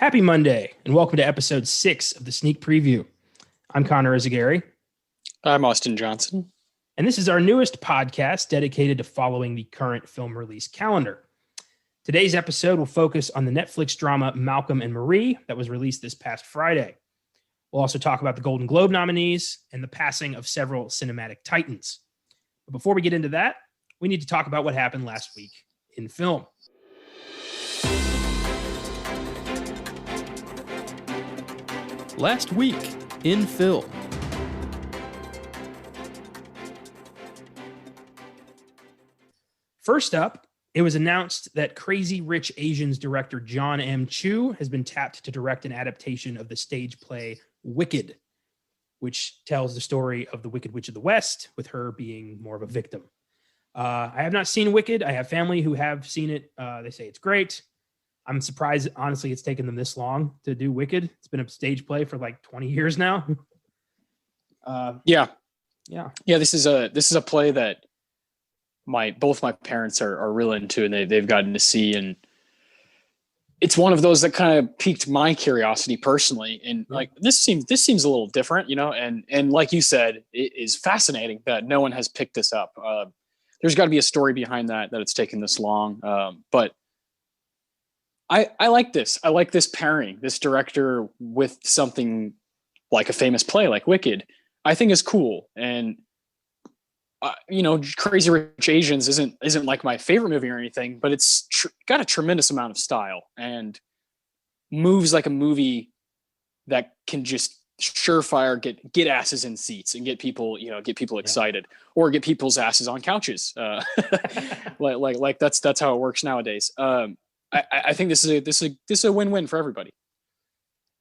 Happy Monday, and welcome to episode 6 of the Sneak Preview. I'm Connor Eyzaguirre, I'm Austin Johnson. and this is our newest podcast dedicated to following the current film release calendar. Today's episode will focus on the Netflix drama Malcolm and Marie that was released this past Friday. We'll also talk about the Golden Globe nominees and the passing of several cinematic titans. But before we get into that, we need to talk about what happened last week in film. Last week in film. First up, it was announced that Crazy Rich Asians director John M. Chu has been tapped to direct an adaptation of the stage play Wicked, which tells the story of the Wicked Witch of the West, with her being more of a victim. I have not seen Wicked. I have family who have seen it. They say it's great. I'm surprised, honestly, it's taken them this long to do Wicked. It's been a stage play for like 20 years now. Yeah. Yeah. This is a play that both my parents are real into, and they've gotten to see, and it's one of those that kind of piqued my curiosity personally. And like this seems a little different, and like you said, it is fascinating that no one has picked this up. There's got to be a story behind that it's taken this long, but I like this. I like this pairing, this director with something like a famous play like Wicked. I think is cool. And Crazy Rich Asians isn't like my favorite movie or anything, but it's got a tremendous amount of style and moves like a movie that can just surefire get asses in seats and get people excited, or get people's asses on couches. like that's how it works nowadays. I think this is a win-win for everybody.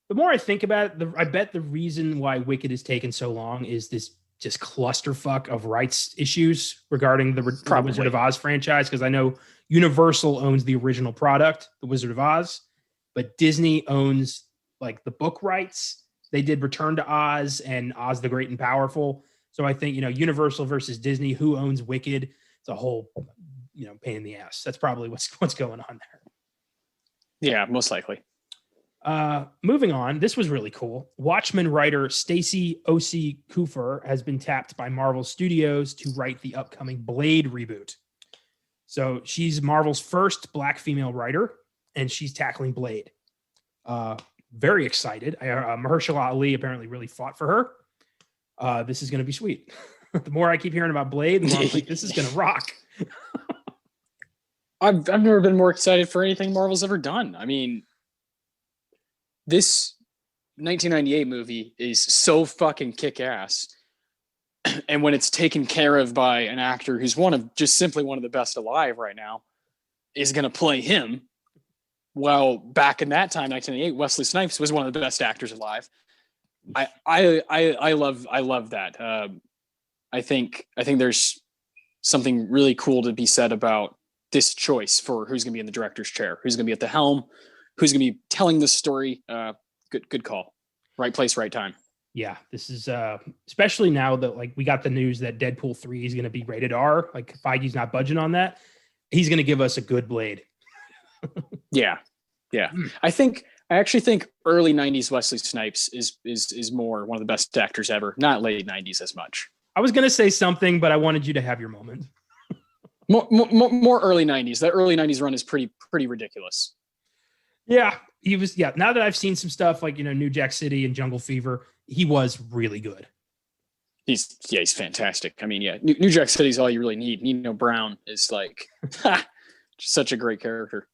The more I think about it, I bet the reason why Wicked has taken so long is this just clusterfuck of rights issues regarding the Wizard of Oz franchise. Because I know Universal owns the original product, The Wizard of Oz, but Disney owns like the book rights. They did Return to Oz and Oz the Great and Powerful. So I think, Universal versus Disney, who owns Wicked? It's a whole, pain in the ass. That's probably what's going on there. Yeah, most likely. Moving on, this was really cool. Watchmen writer Stacey O.C. Kufer has been tapped by Marvel Studios to write the upcoming Blade reboot. So she's Marvel's first Black female writer, and she's tackling Blade. Very excited. Mahershala Ali apparently really fought for her. This is going to be sweet. The more I keep hearing about Blade, the more I'm like, this is going to rock. I've never been more excited for anything Marvel's ever done. I mean, this 1998 movie is so fucking kick-ass. And when it's taken care of by an actor who's one of the best alive right now, is going to play him. Well, back in that time, 1998, Wesley Snipes was one of the best actors alive. I love that. I think there's something really cool to be said about this choice for who's going to be in the director's chair, who's going to be at the helm, who's going to be telling this story. Good call. Right place, right time. Yeah, this is especially now that we got the news that Deadpool 3 is going to be rated R. Like Feige's not budging on that. He's going to give us a good Blade. Yeah. I actually think early 90s Wesley Snipes is more one of the best actors ever. Not late 90s as much. I was going to say something, but I wanted you to have your moment. More early 90s. That early 90s run is pretty ridiculous. Yeah, he was. Yeah, now that I've seen some stuff like New Jack City and Jungle Fever, he was really good. He's fantastic. I mean, yeah, New Jack City is all you really need. Nino Brown is like such a great character.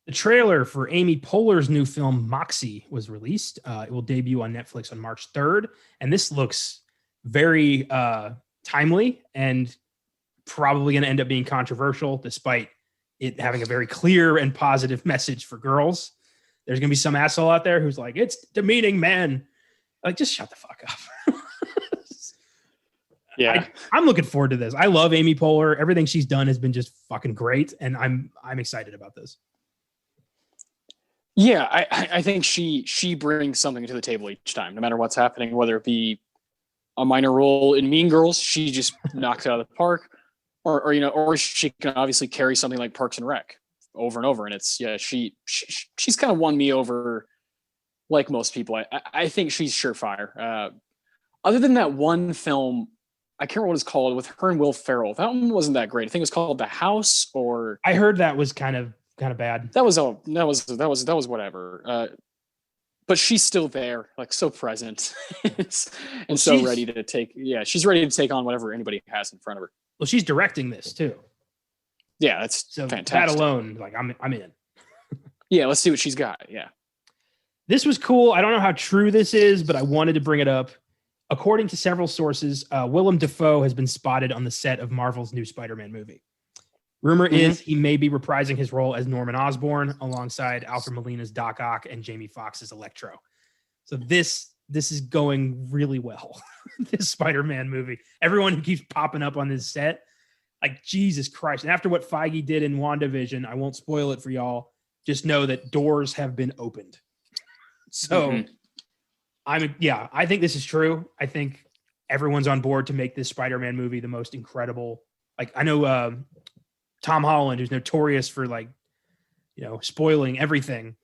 The trailer for Amy Poehler's new film Moxie was released. It will debut on Netflix on March 3rd, and this looks very timely and probably going to end up being controversial, despite it having a very clear and positive message for girls. There's going to be some asshole out there who's like, it's demeaning men. Like, just shut the fuck up. Yeah. I'm looking forward to this. I love Amy Poehler. Everything she's done has been just fucking great. And I'm excited about this. Yeah. I think she brings something to the table each time, no matter what's happening, whether it be a minor role in Mean Girls, she just knocks it out of the park, or she can obviously carry something like Parks and Rec over and over. And it's, yeah, she's kind of won me over like most people. I think she's surefire. Other than that one film, I can't remember what it's called, with her and Will Ferrell. That one wasn't that great. I think it was called The House, or I heard that was kind of bad. that was whatever. But she's still there, like so present, and so ready to take. Yeah, she's ready to take on whatever anybody has in front of her. Well, she's directing this too. Yeah, that's so fantastic. That alone, like I'm in. Yeah, let's see what she's got. Yeah, this was cool. I don't know how true this is, but I wanted to bring it up. According to several sources, Willem Dafoe has been spotted on the set of Marvel's new Spider-Man movie. Rumor is he may be reprising his role as Norman Osborn alongside Alfred Molina's Doc Ock and Jamie Foxx's Electro. So this is going really well. This Spider-Man movie. Everyone who keeps popping up on this set, like Jesus Christ. And after what Feige did in WandaVision, I won't spoil it for y'all. Just know that doors have been opened. So I think this is true. I think everyone's on board to make this Spider-Man movie the most incredible. Like I know Tom Holland, who's notorious for spoiling everything,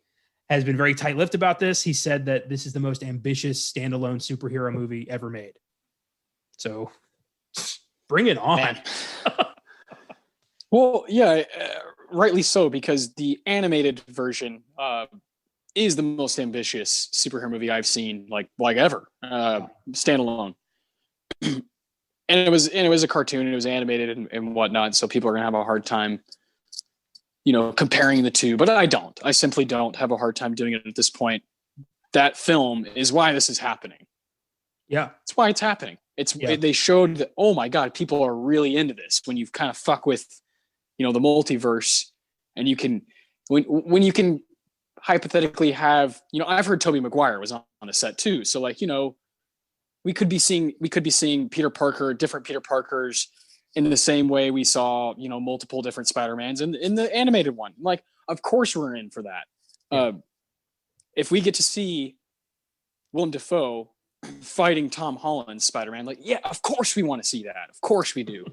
has been very tight-lipped about this. He said that this is the most ambitious standalone superhero movie ever made. So bring it on. Well, yeah, rightly so, because the animated version is the most ambitious superhero movie I've seen, like ever, standalone. And it was a cartoon, it was animated and whatnot. So people are gonna have a hard time, comparing the two, but I simply don't have a hard time doing it at this point. That film is why this is happening. Yeah. It's why it's happening. They showed that, oh my God, people are really into this when you kind of fuck with, the multiverse, and you can, when you can hypothetically have, I've heard Tobey Maguire was on the set too. So we could be seeing Peter Parker, different Peter Parkers, in the same way we saw, multiple different Spider-Mans in the animated one. Like, of course we're in for that. Yeah. If we get to see Willem Dafoe fighting Tom Holland's Spider-Man, like, yeah, of course we want to see that. Of course we do.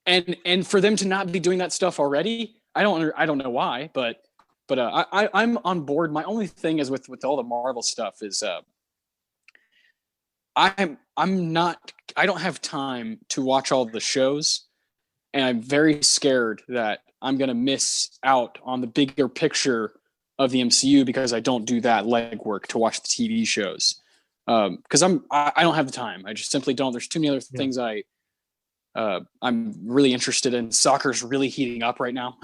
and for them to not be doing that stuff already, I don't know why, but I'm on board. My only thing is with all the Marvel stuff is I don't have time to watch all the shows, and I'm very scared that I'm going to miss out on the bigger picture of the MCU because I don't do that legwork to watch the TV shows. Because I don't have the time. I just simply don't. There's too many other things I'm really interested in. Soccer's really heating up right now.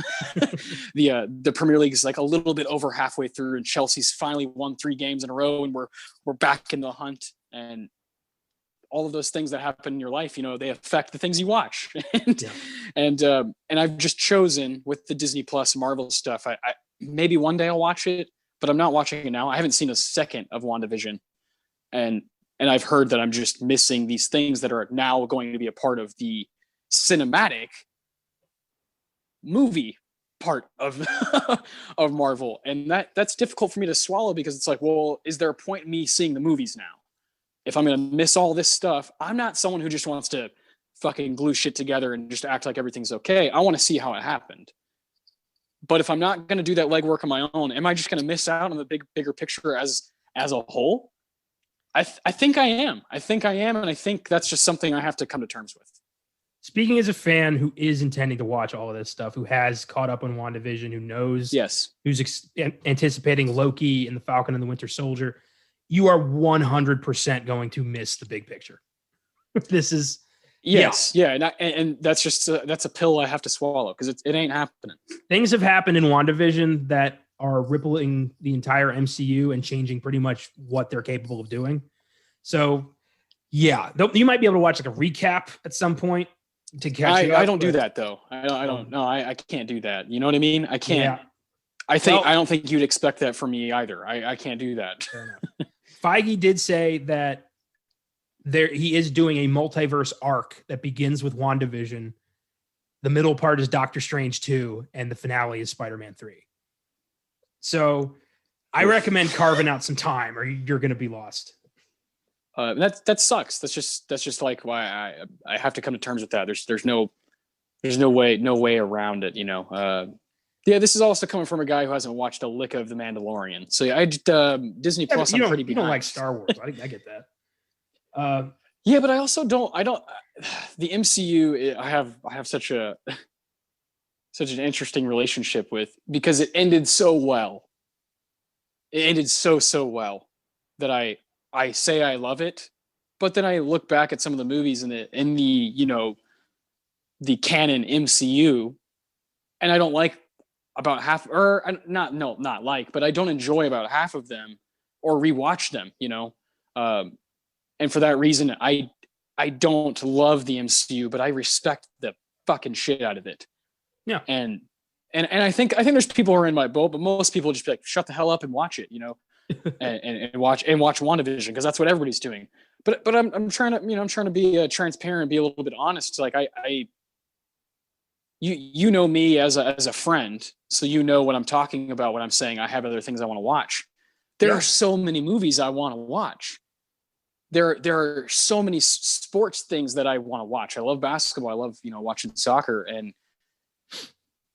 The Premier League is like a little bit over halfway through, and Chelsea's finally won 3 games in a row, and we're back in the hunt. And all of those things that happen in your life, they affect the things you watch. and I've just chosen with the Disney Plus Marvel stuff. I maybe one day I'll watch it, but I'm not watching it now. I haven't seen a second of WandaVision, and I've heard that I'm just missing these things that are now going to be a part of the cinematic movie part of of Marvel, and that's difficult for me to swallow, because it's like, well, is there a point in me seeing the movies now? If I'm going to miss all this stuff, I'm not someone who just wants to fucking glue shit together and just act like everything's okay. I want to see how it happened. But if I'm not going to do that legwork on my own, am I just going to miss out on the bigger picture as a whole? I think I am. And I think that's just something I have to come to terms with. Speaking as a fan who is intending to watch all of this stuff, who has caught up on WandaVision, who knows, who's anticipating Loki and the Falcon and the Winter Soldier, you are 100% going to miss the big picture. This is and that's just that's a pill I have to swallow, because it ain't happening. Things have happened in WandaVision that are rippling the entire MCU and changing pretty much what they're capable of doing. So, yeah, you might be able to watch like a recap at some point to catch you up. I don't do that though. I don't know. I can't do that. You know what I mean? I can't. Yeah. I don't think you'd expect that from me either. I can't do that. Feige did say that he is doing a multiverse arc that begins with WandaVision. The middle part is Doctor Strange 2, and the finale is Spider-Man 3. So I recommend carving out some time, or you're going to be lost. That sucks. That's just like why I have to come to terms with that. There's no way around it. Yeah, this is also coming from a guy who hasn't watched a lick of The Mandalorian. So yeah, Disney Plus. You I'm pretty don't behind. like Star Wars. I get that. Yeah, but I also don't. I don't. The MCU. I have such an interesting relationship with, because it ended so well. It ended so well that I say I love it, but then I look back at some of the movies in the the canon MCU, and I don't like about half, or not like, but I don't enjoy about half of them or rewatch them. And for that reason, I don't love the MCU, but I respect the fucking shit out of it. Yeah. And I think there's people who are in my boat, but most people just be like, shut the hell up and watch it, and watch WandaVision, because that's what everybody's doing. But I'm trying to be transparent, be a little bit honest. Like you know me as a friend, so you know what I'm talking about when I'm saying I have other things I want to watch. There are so many movies I want to watch. There are so many sports things that I want to watch. I love basketball. I love watching soccer, and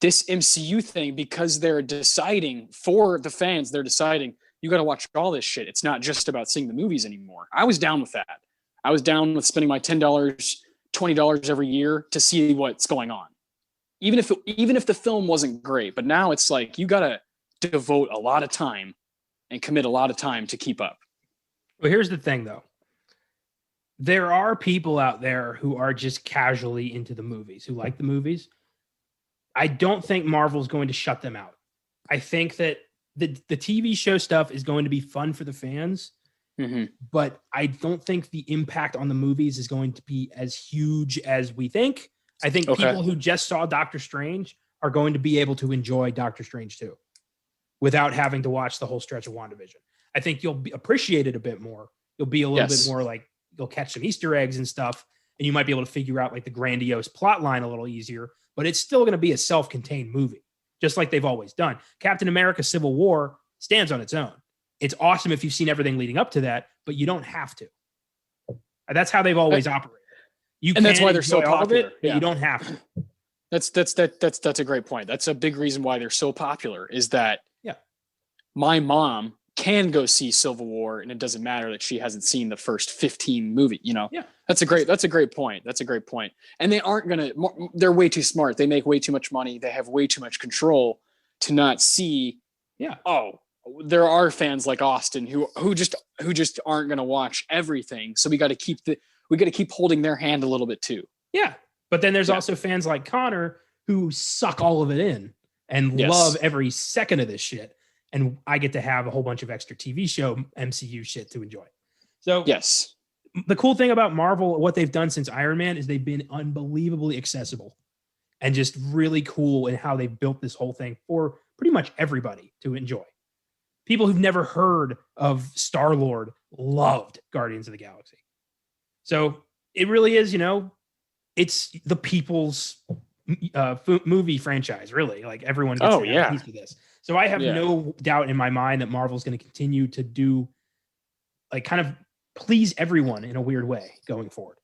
this MCU thing, because they're deciding for the fans, they're deciding you got to watch all this shit. It's not just about seeing the movies anymore. I was down with that. I was down with spending my $10, $20 every year to see what's going on, even if the film wasn't great. But now it's like you got to devote a lot of time and commit a lot of time to keep up. Well, here's the thing, though. There are people out there who are just casually into the movies, who like the movies. I don't think Marvel's going to shut them out. I think that the TV show stuff is going to be fun for the fans, but I don't think the impact on the movies is going to be as huge as we think. I think people who just saw Doctor Strange are going to be able to enjoy Doctor Strange too, without having to watch the whole stretch of WandaVision. I think you'll appreciate it a bit more. You'll be a little bit more like, you'll catch some Easter eggs and stuff, and you might be able to figure out like the grandiose plot line a little easier, but it's still going to be a self-contained movie, just like they've always done. Captain America Civil War stands on its own. It's awesome if you've seen everything leading up to that, but you don't have to. That's how they've always operated. And that's why they're so popular. But you don't have to. That's a great point. That's a big reason why they're so popular, is that my mom can go see Civil War, and it doesn't matter that she hasn't seen the first 15 movies. That's a great point. And they aren't gonna. They're way too smart. They make way too much money. They have way too much control to not see. Yeah. Oh, there are fans like Austin who just aren't gonna watch everything. So we got to keep holding their hand a little bit too. Yeah. But then there's also fans like Connor who suck all of it in and love every second of this shit. And I get to have a whole bunch of extra TV show MCU shit to enjoy. So the cool thing about Marvel, what they've done since Iron Man, is they've been unbelievably accessible and just really cool in how they've built this whole thing for pretty much everybody to enjoy. People who've never heard of Star-Lord loved Guardians of the Galaxy. So it really is, it's the people's movie franchise, really. Like everyone gets a piece of this. So I have no doubt in my mind that Marvel's going to continue to do, like, kind of please everyone in a weird way going forward.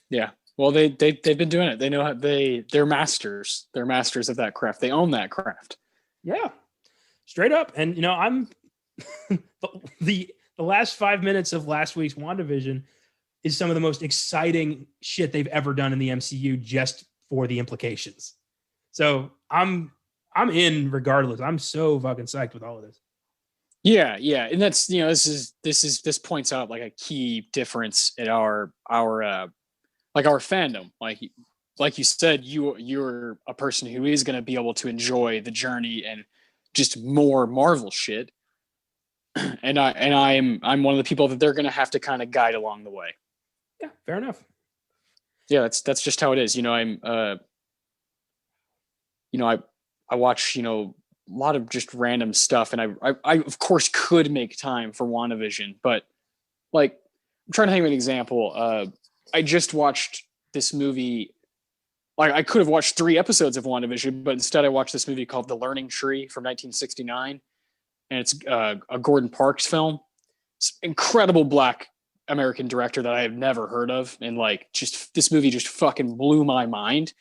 Yeah. Well, they've been doing it. They know how they're masters. They're masters of that craft. They own that craft. Yeah. Straight up. And, I'm the last 5 minutes of last week's WandaVision is some of the most exciting shit they've ever done in the MCU just for the implications. So I'm in regardless. I'm so fucking psyched with all of this. Yeah, and that's this points out like a key difference in our fandom. Like you said, you're a person who is going to be able to enjoy the journey and just more Marvel shit. And I'm one of the people that they're going to have to kind of guide along the way. Yeah, fair enough. Yeah, that's just how it is. I watch, a lot of just random stuff, and I of course could make time for WandaVision, but like I'm trying to think of an example. I just watched this movie. Like I could have watched 3 episodes of WandaVision, but instead I watched this movie called The Learning Tree from 1969, and it's a Gordon Parks film. It's incredible Black American director that I have never heard of, and like just this movie just fucking blew my mind.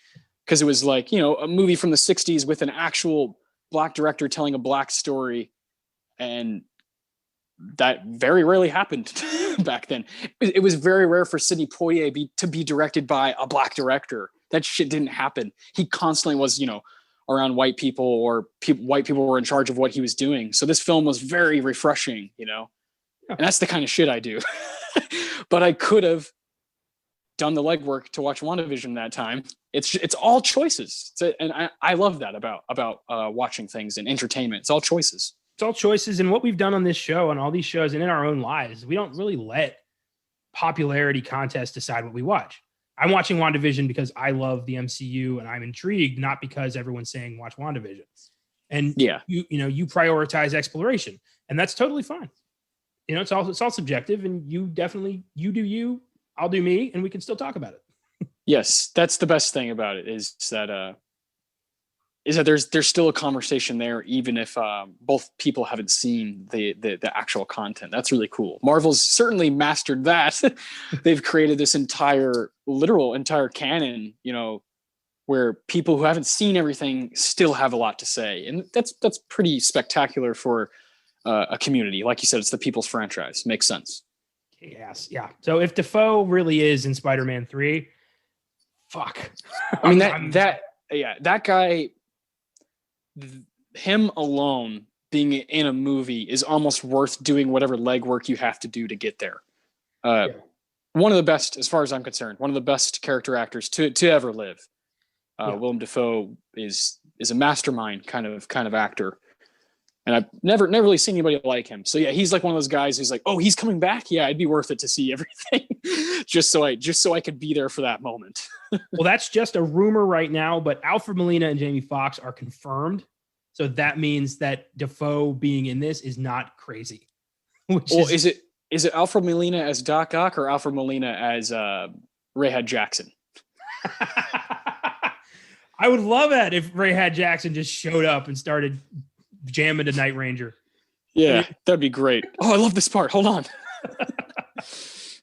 because it was like, you know, a movie from the 60s with an actual black director telling a black story. And that very rarely happened back then. It was very rare for Sidney Poitier to be directed by a black director. That shit didn't happen. He constantly was, you know, around white people, or white people were in charge of what he was doing. So this film was very refreshing, you know, and that's the kind of shit I do. But I could have done the legwork to watch WandaVision that time. It's all choices. And I love that about watching things and entertainment. It's all choices. It's all choices. And what we've done on this show and all these shows and in our own lives, we don't really let popularity contests decide what we watch. I'm watching WandaVision because I love the MCU and I'm intrigued, not because everyone's saying watch WandaVision. And yeah, you prioritize exploration, and that's totally fine. You know, it's all subjective, and you do you, I'll do me, and we can still talk about it. Yes, that's the best thing about it is that there's still a conversation there, even if both people haven't seen the actual content. That's really cool. Marvel's certainly mastered that. They've created this entire canon, you know, where people who haven't seen everything still have a lot to say, and that's pretty spectacular for a community. Like you said, it's the people's franchise. Makes sense. Yes, yeah. So if Dafoe really is in Spider-Man 3, fuck. I mean that guy. Him alone being in a movie is almost worth doing whatever legwork you have to do to get there. One of the best, as far as I'm concerned, one of the best character actors to ever live. Willem Dafoe is a mastermind kind of actor, and I've never really seen anybody like him. So yeah, he's like one of those guys who's like, oh, he's coming back. Yeah, it'd be worth it to see everything, just so I could be there for that moment. Well, that's just a rumor right now, but Alfred Molina and Jamie Foxx are confirmed. So that means that Dafoe being in this is not crazy. Is it Alfred Molina as Doc Ock or Alfred Molina as Rayhad Jackson? I would love that if Rayhad Jackson just showed up and started jamming to Night Ranger. Yeah, that'd be great. Oh, I love this part. Hold on.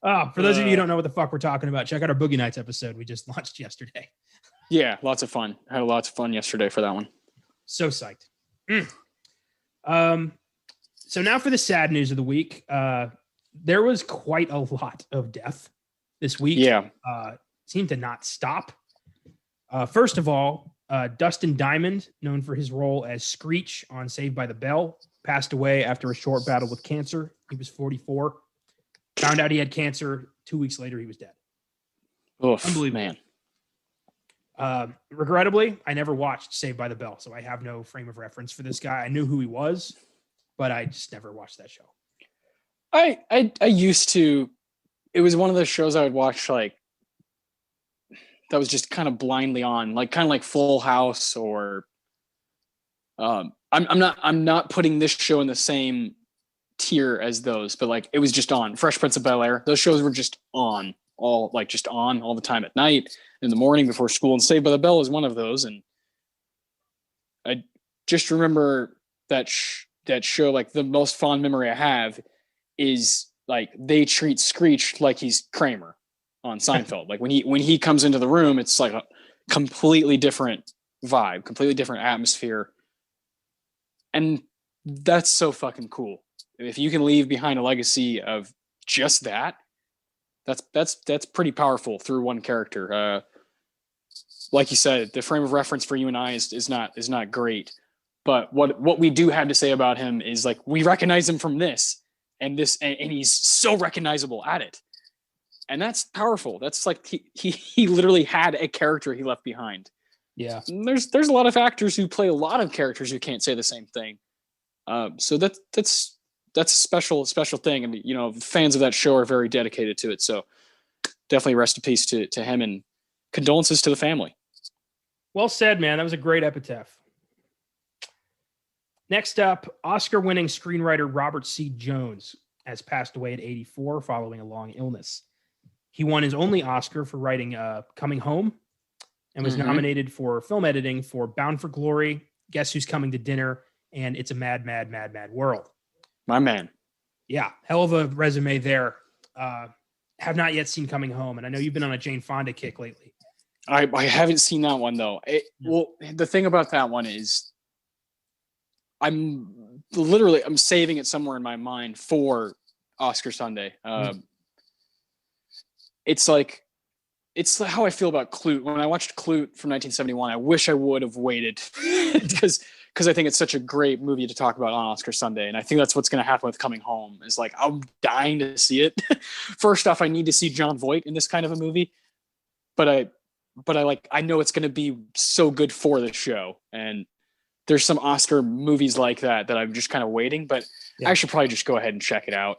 For those of you who don't know what the fuck we're talking about, check out our Boogie Nights episode we just launched yesterday. Yeah, lots of fun. I had lots of fun yesterday for that one. So psyched. So now for the sad news of the week. There was quite a lot of death this week. Yeah. Seemed to not stop. First of all, Dustin Diamond, known for his role as Screech on Saved by the Bell, passed away after a short battle with cancer. He was 44. Found out he had cancer. 2 weeks later, he was dead. Oof, unbelievable, man. Regrettably, I never watched Saved by the Bell, so I have no frame of reference for this guy. I knew who he was, but I just never watched that show. I used to. It was one of those shows I would watch, like, that was just kind of blindly on, like kind of like Full House, or I'm not putting this show in the same tier as those, but like it was just on. Fresh Prince of Bel-Air, those shows were just on all the time at night, in the morning before school, and Saved by the Bell is one of those. And I just remember that show, like the most fond memory I have is like they treat Screech like he's Kramer on Seinfeld. Like when he comes into the room, it's like a completely different vibe, completely different atmosphere. And that's so fucking cool. If you can leave behind a legacy of just that, that's pretty powerful through one character. Like you said, the frame of reference for you and I is not great. But what we do have to say about him is, like, we recognize him from this and he's so recognizable at it. And that's powerful. That's like he literally had a character he left behind. Yeah. And there's a lot of actors who play a lot of characters who can't say the same thing. So that's a special thing. And, you know, fans of that show are very dedicated to it. So definitely rest in peace to him, and condolences to the family. Well said, man. That was a great epitaph. Next up, Oscar-winning screenwriter Robert C. Jones has passed away at 84 following a long illness. He won his only Oscar for writing Coming Home, and was nominated for film editing for Bound for Glory, Guess Who's Coming to Dinner, and It's a Mad, Mad, Mad, Mad World. My man. Yeah, hell of a resume there. Have not yet seen Coming Home, and I know you've been on a Jane Fonda kick lately. I haven't seen that one though. Well, the thing about that one is I'm saving it somewhere in my mind for Oscar Sunday. It's like it's how I feel about Clute. When I watched Clute from 1971, I wish I would have waited because I think it's such a great movie to talk about on Oscar Sunday, and I think that's what's going to happen with Coming Home. Is like I'm dying to see it. First off, I need to see Jon Voight in this kind of a movie, but I know it's going to be so good for the show, and there's some Oscar movies like that I'm just kind of waiting. But I should probably just go ahead and check it out.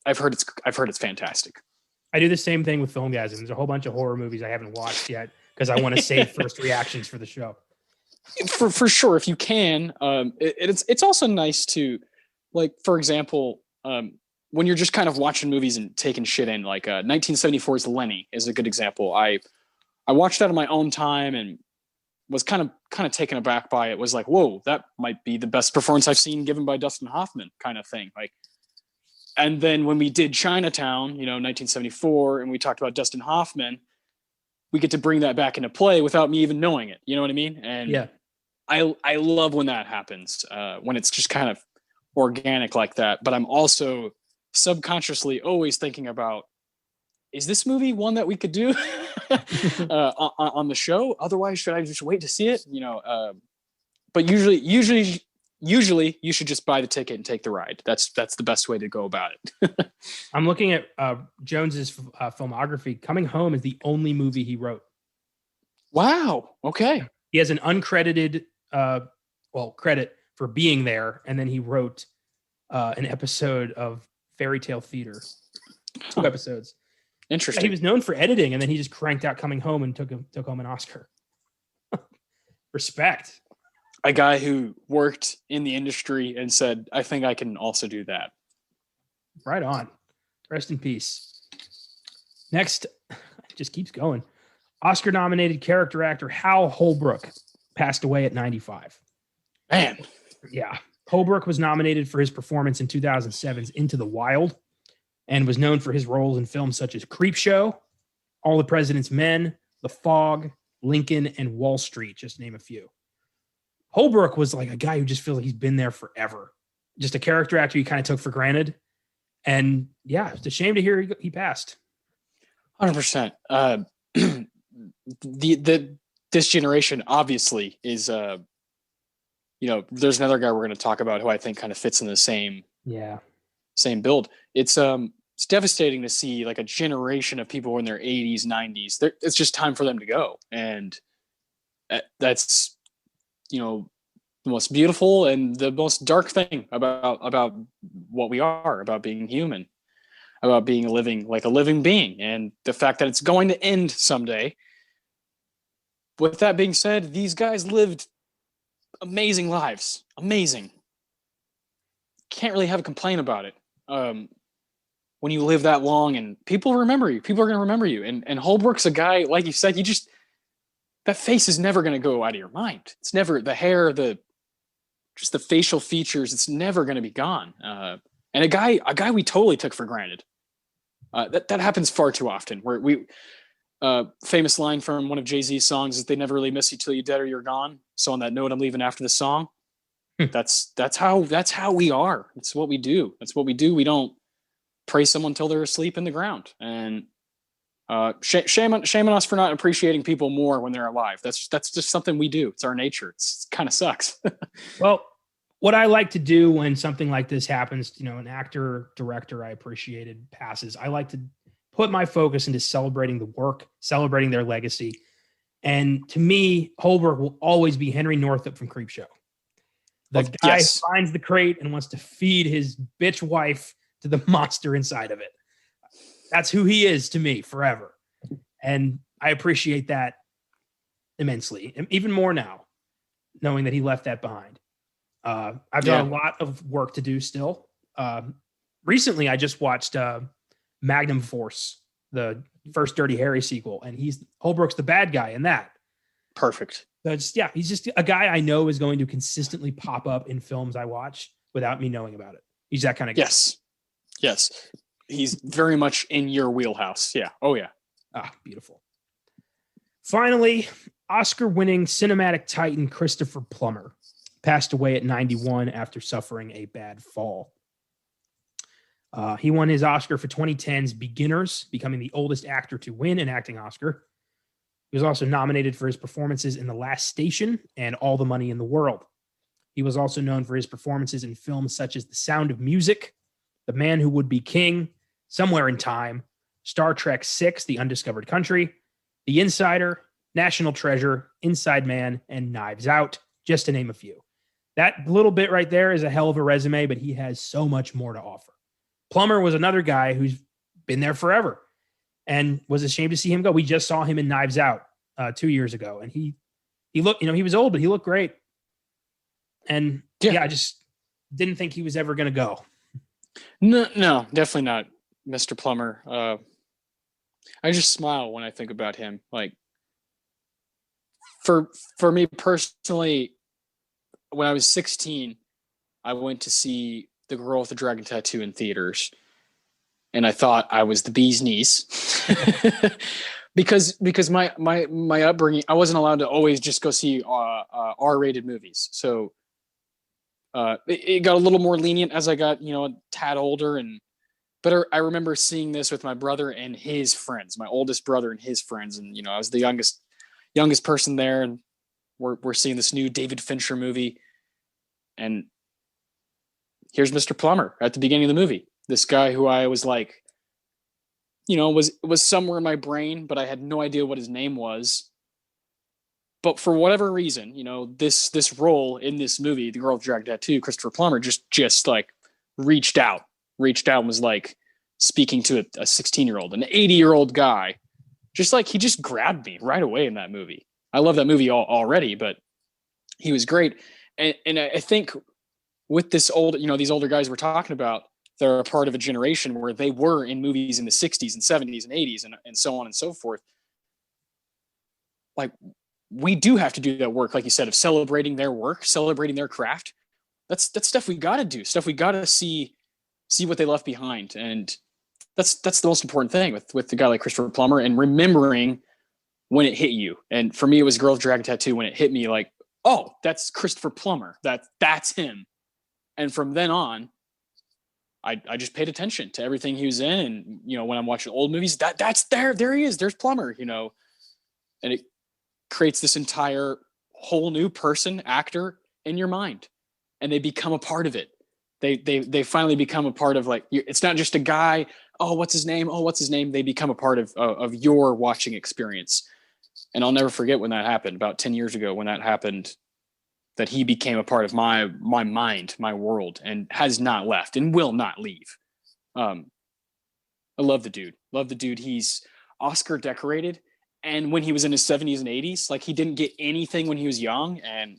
I've heard it's fantastic. I do the same thing with Filmgazm. There's a whole bunch of horror movies I haven't watched yet because I want to save first reactions for the show. For sure, if you can. It's also nice to, like, for example, when you're just kind of watching movies and taking shit in, like 1974's Lenny is a good example. I watched that on my own time and was kind of taken aback by it. Was like, whoa, that might be the best performance I've seen given by Dustin Hoffman, kind of thing. Like, and then when we did Chinatown, 1974, and we talked about Dustin Hoffman, we get to bring that back into play without me even knowing it. You know what I mean? And I love when that happens, when it's just kind of organic like that. But I'm also subconsciously always thinking about, is this movie one that we could do on the show? Otherwise, should I just wait to see it? But usually you should just buy the ticket and take the ride. That's the best way to go about it. I'm looking at Jones's filmography. Coming Home is the only movie he wrote. Wow. Okay. He has an uncredited credit for being there, and then he wrote an episode of Fairy Tale Theater, 2 episodes. Interesting. Yeah, he was known for editing, and then he just cranked out Coming Home and took home an Oscar. Respect. A guy who worked in the industry and said, I think I can also do that. Right on. Rest in peace. Next, it just keeps going. Oscar-nominated character actor Hal Holbrook passed away at 95. Man. Yeah. Holbrook was nominated for his performance in 2007's Into the Wild and was known for his roles in films such as Creepshow, All the President's Men, The Fog, Lincoln, and Wall Street, just to name a few. Holbrook was like a guy who just feels like he's been there forever. Just a character actor you kind of took for granted. And yeah, it's a shame to hear he passed. 100%. This generation obviously is, there's another guy we're going to talk about who I think kind of fits in the same build. It's devastating to see like a generation of people in their 80s, 90s. It's just time for them to go. And that's, the most beautiful and the most dark thing about what we are, about being human, about being living like a living being, and the fact that it's going to end someday. With that being said, these guys lived amazing lives. Amazing. Can't really have a complaint about it. When you live that long and people remember you, people are going to remember you. And Holbrook's a guy, like you said, that face is never going to go out of your mind. It's never the hair, just the facial features. It's never going to be gone. And a guy we totally took for granted. That happens far too often. Where famous line from one of Jay-Z's songs is, "They never really miss you till you're dead or you're gone." So on that note, I'm leaving after the song. That's how we are. It's what we do. That's what we do. We don't praise someone till they're asleep in the ground. And shame on us for not appreciating people more when they're alive. That's just something we do. It's our nature. It kind of sucks. Well, what I like to do when something like this happens, an actor, director I appreciated passes, I like to put my focus into celebrating the work, celebrating their legacy. And to me, Holbrook will always be Henry Northup from Creepshow. The guy who finds the crate and wants to feed his bitch wife to the monster inside of it. That's who he is to me forever. And I appreciate that immensely, and even more now, knowing that he left that behind. I've done a lot of work to do still. Recently, I just watched Magnum Force, the first Dirty Harry sequel, and Holbrook's the bad guy in that. Perfect. So he's just a guy I know is going to consistently pop up in films I watch without me knowing about it. He's that kind of guy. Yes. He's very much in your wheelhouse. Yeah. Oh, yeah. Ah, beautiful. Finally, Oscar-winning cinematic titan Christopher Plummer passed away at 91 after suffering a bad fall. He won his Oscar for 2010's Beginners, becoming the oldest actor to win an acting Oscar. He was also nominated for his performances in The Last Station and All the Money in the World. He was also known for his performances in films such as The Sound of Music, The Man Who Would Be King, Somewhere in Time, Star Trek VI, The Undiscovered Country, The Insider, National Treasure, Inside Man, and Knives Out, just to name a few. That little bit right there is a hell of a resume, but he has so much more to offer. Plummer was another guy who's been there forever and was ashamed to see him go. We just saw him in Knives Out 2 years ago, and he looked, he was old, but he looked great. And I just didn't think he was ever going to go. No, definitely not, Mr. Plummer. I just smile when I think about him. Like, for me personally, when I was 16, I went to see The Girl with the Dragon Tattoo in theaters, and I thought I was the bee's knees because my upbringing, I wasn't allowed to always just go see R-rated movies. So it got a little more lenient as I got, a tad older. But I remember seeing this with my brother and his friends, my oldest brother and his friends. And, I was the youngest person there. And we're seeing this new David Fincher movie. And here's Mr. Plummer at the beginning of the movie. This guy who I was like, was somewhere in my brain, but I had no idea what his name was. But for whatever reason, this role in this movie, The Girl with the Dragon Tattoo, Christopher Plummer just like reached out and was like speaking to a 16-year-old, an 80-year-old guy. Just like, he just grabbed me right away in that movie. I love that movie already, but he was great. And I think with this these older guys we're talking about, they're a part of a generation where they were in movies in the 60s and 70s and 80s and so on and so forth. Like, we do have to do that work, like you said, of celebrating their work, celebrating their craft. That's stuff we got to do, stuff we got to see what they left behind. And that's the most important thing with a guy like Christopher Plummer, and remembering when it hit you. And for me, it was Girl with the Dragon Tattoo when it hit me, like, oh, that's Christopher Plummer. That's him. And from then on, I just paid attention to everything he was in. And, when I'm watching old movies, that's there he is. There's Plummer, and it creates this entire whole new person, actor in your mind, and they become a part of it. They finally become a part of, like, it's not just a guy. Oh, what's his name? They become a part of your watching experience. And I'll never forget when that happened about 10 years ago, when that happened, that he became a part of my mind, my world, and has not left and will not leave. I love the dude. He's Oscar decorated. And when he was in his 70s and 80s, like, he didn't get anything when he was young and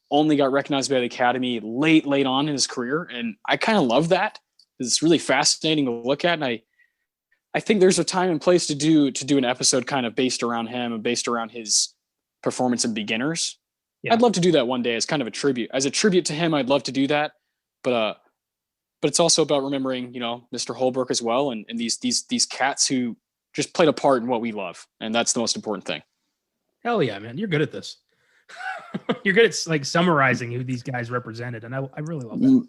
only got recognized by the Academy late on in his career. And I kind of love that. It's really fascinating to look at. And I think there's a time and place to do an episode kind of based around him and based around his performance in Beginners. Yeah. I'd love to do that one day as kind of a tribute. As a tribute to him, I'd love to do that. But it's also about remembering, Mr. Holbrook as well, and these cats who just played a part in what we love. And that's the most important thing. Hell yeah, man. You're good at this. You're good at, like, summarizing who these guys represented. And I really love that.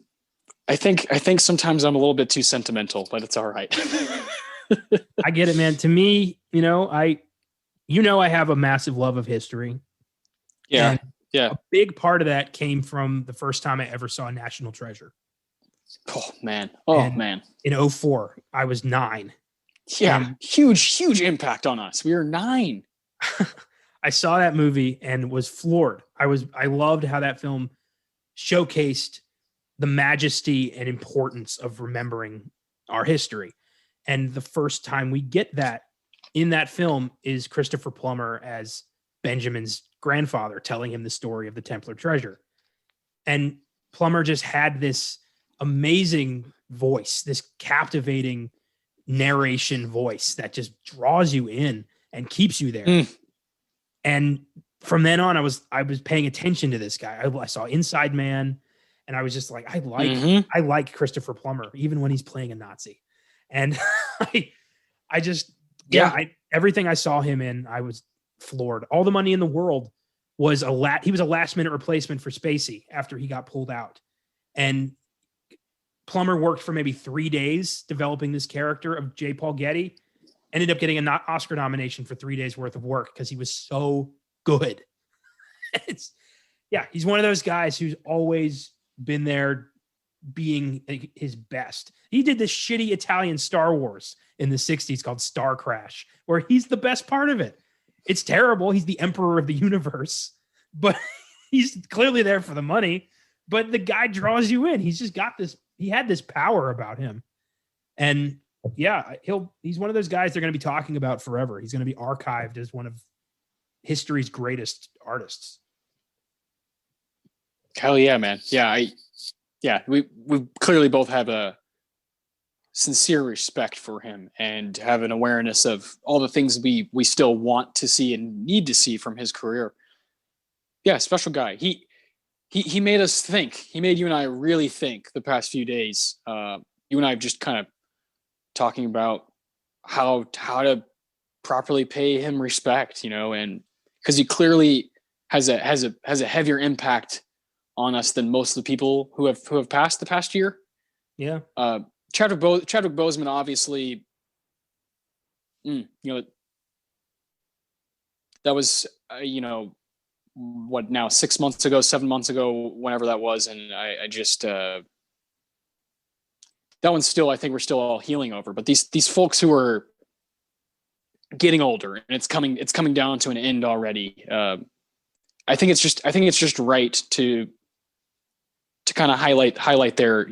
I think sometimes I'm a little bit too sentimental, but it's all right. I get it, man. To me, I have a massive love of history. Yeah. And yeah. A big part of that came from the first time I ever saw National Treasure. Oh man. In 2004, I was 9. Yeah. And huge impact on us. We were 9. I saw that movie and was floored. I loved how that film showcased the majesty and importance of remembering our history. And the first time we get that in that film is Christopher Plummer as Benjamin's grandfather, telling him the story of the Templar treasure. And Plummer just had this amazing voice, this captivating narration voice that just draws you in and keeps you there. And from then on, I was paying attention to this guy. I saw Inside Man, and I was just like, I like Christopher Plummer, even when he's playing a Nazi. And everything I saw him in, I was floored. All the money in the world was he was a last minute replacement for Spacey after he got pulled out. And Plummer worked for maybe 3 days developing this character of J. Paul Getty, ended up getting an Oscar nomination for 3 days worth of work because he was so good. He's one of those guys who's always been there being his best. He did this shitty Italian Star Wars in the 60s called Star Crash, where he's the best part of it. It's terrible. He's the emperor of the universe, but he's clearly there for the money. But the guy draws you in. He's just got this. He had this power about him. And he's one of those guys they're going to be talking about forever. He's going to be archived as one of history's greatest artists. Hell yeah, man. We clearly both have a sincere respect for him and have an awareness of all the things we still want to see and need to see from his career. Yeah, special guy. He made us think. He made you and I really think the past few days. You and I have just kind of talking about how to properly pay him respect, and because he clearly has a heavier impact on us than most of the people who have passed the past year. Yeah. Chadwick Boseman, obviously, that was, what now, 6 months ago, 7 months ago, whenever that was. And I just, that one's still, I think we're still all healing over, but these folks who are getting older and it's coming down to an end already. I think it's just right to kind of highlight their,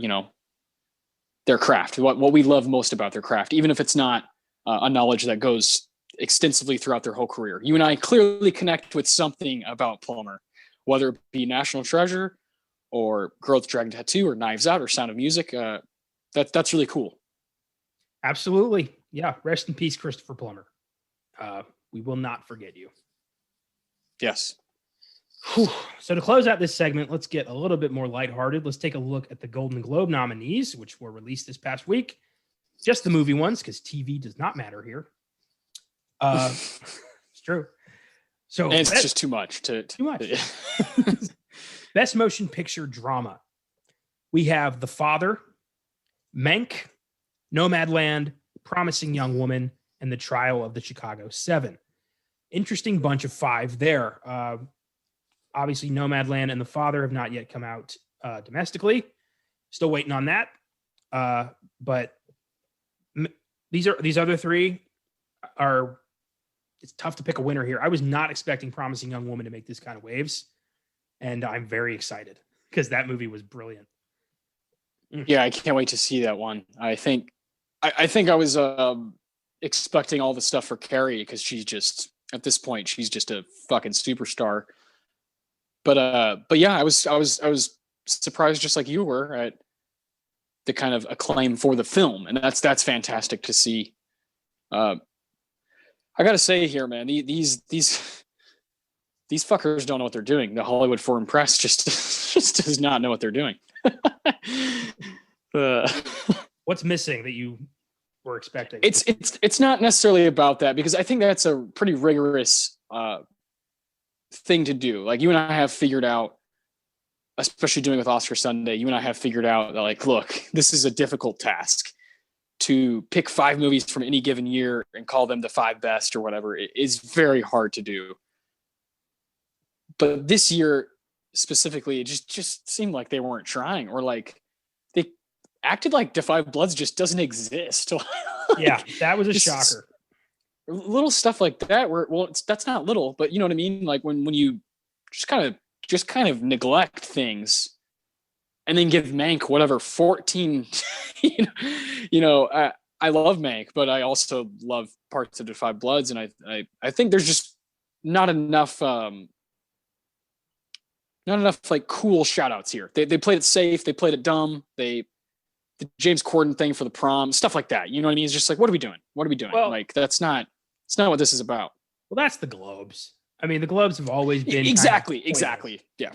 their craft, what we love most about their craft, even if it's not a knowledge that goes extensively throughout their whole career. You and I clearly connect with something about Plummer, whether it be National Treasure or Girl with the Dragon Tattoo or Knives Out or Sound of Music. That's really cool. Absolutely. Yeah. Rest in peace, Christopher Plummer. We will not forget you. Yes. Whew. So to close out this segment, let's get a little bit more lighthearted. Let's take a look at the Golden Globe nominees, which were released this past week. Just the movie ones, because TV does not matter here. It's true. So and it's just too much. Too much. Best Motion Picture Drama. We have The Father, Mank, Nomadland, Promising Young Woman, and The Trial of the Chicago 7. Interesting bunch of 5 there. Obviously, Nomadland and The Father have not yet come out domestically. Still waiting on that. But these other 3 are. It's tough to pick a winner here. I was not expecting Promising Young Woman to make this kind of waves, and I'm very excited because that movie was brilliant. Yeah, I can't wait to see that one. I think I was expecting all the stuff for Carrie because she's just at this point she's just a fucking superstar. But yeah, I was surprised just like you were at the kind of acclaim for the film, and that's fantastic to see. I gotta say here, man, these fuckers don't know what they're doing. The Hollywood Foreign Press just does not know what they're doing. What's missing that you were expecting? It's not necessarily about that, because I think that's a pretty rigorous thing to do. Like, you and I have figured out, especially doing with Oscar Sunday, you and I have figured out that, like, look, this is a difficult task. To pick 5 movies from any given year and call them the 5 best or whatever, it is very hard to do. But this year specifically, it just seemed like they weren't trying, or like they acted like Da 5 Bloods just doesn't exist. Like, yeah, that was a shocker. Little stuff like that where, well, that's not little, but you know what I mean? Like when you just kind of neglect things and then give Mank whatever 14, I love Mank, but I also love parts of Da 5 Bloods. And I think there's just not enough like cool shout outs here. They played it safe. They played it dumb. The James Corden thing for the prom, stuff like that. You know what I mean? It's just like, what are we doing? What are we doing? Well, like, it's not what this is about. Well, that's the Globes. I mean, the Globes have always been exactly. Yeah.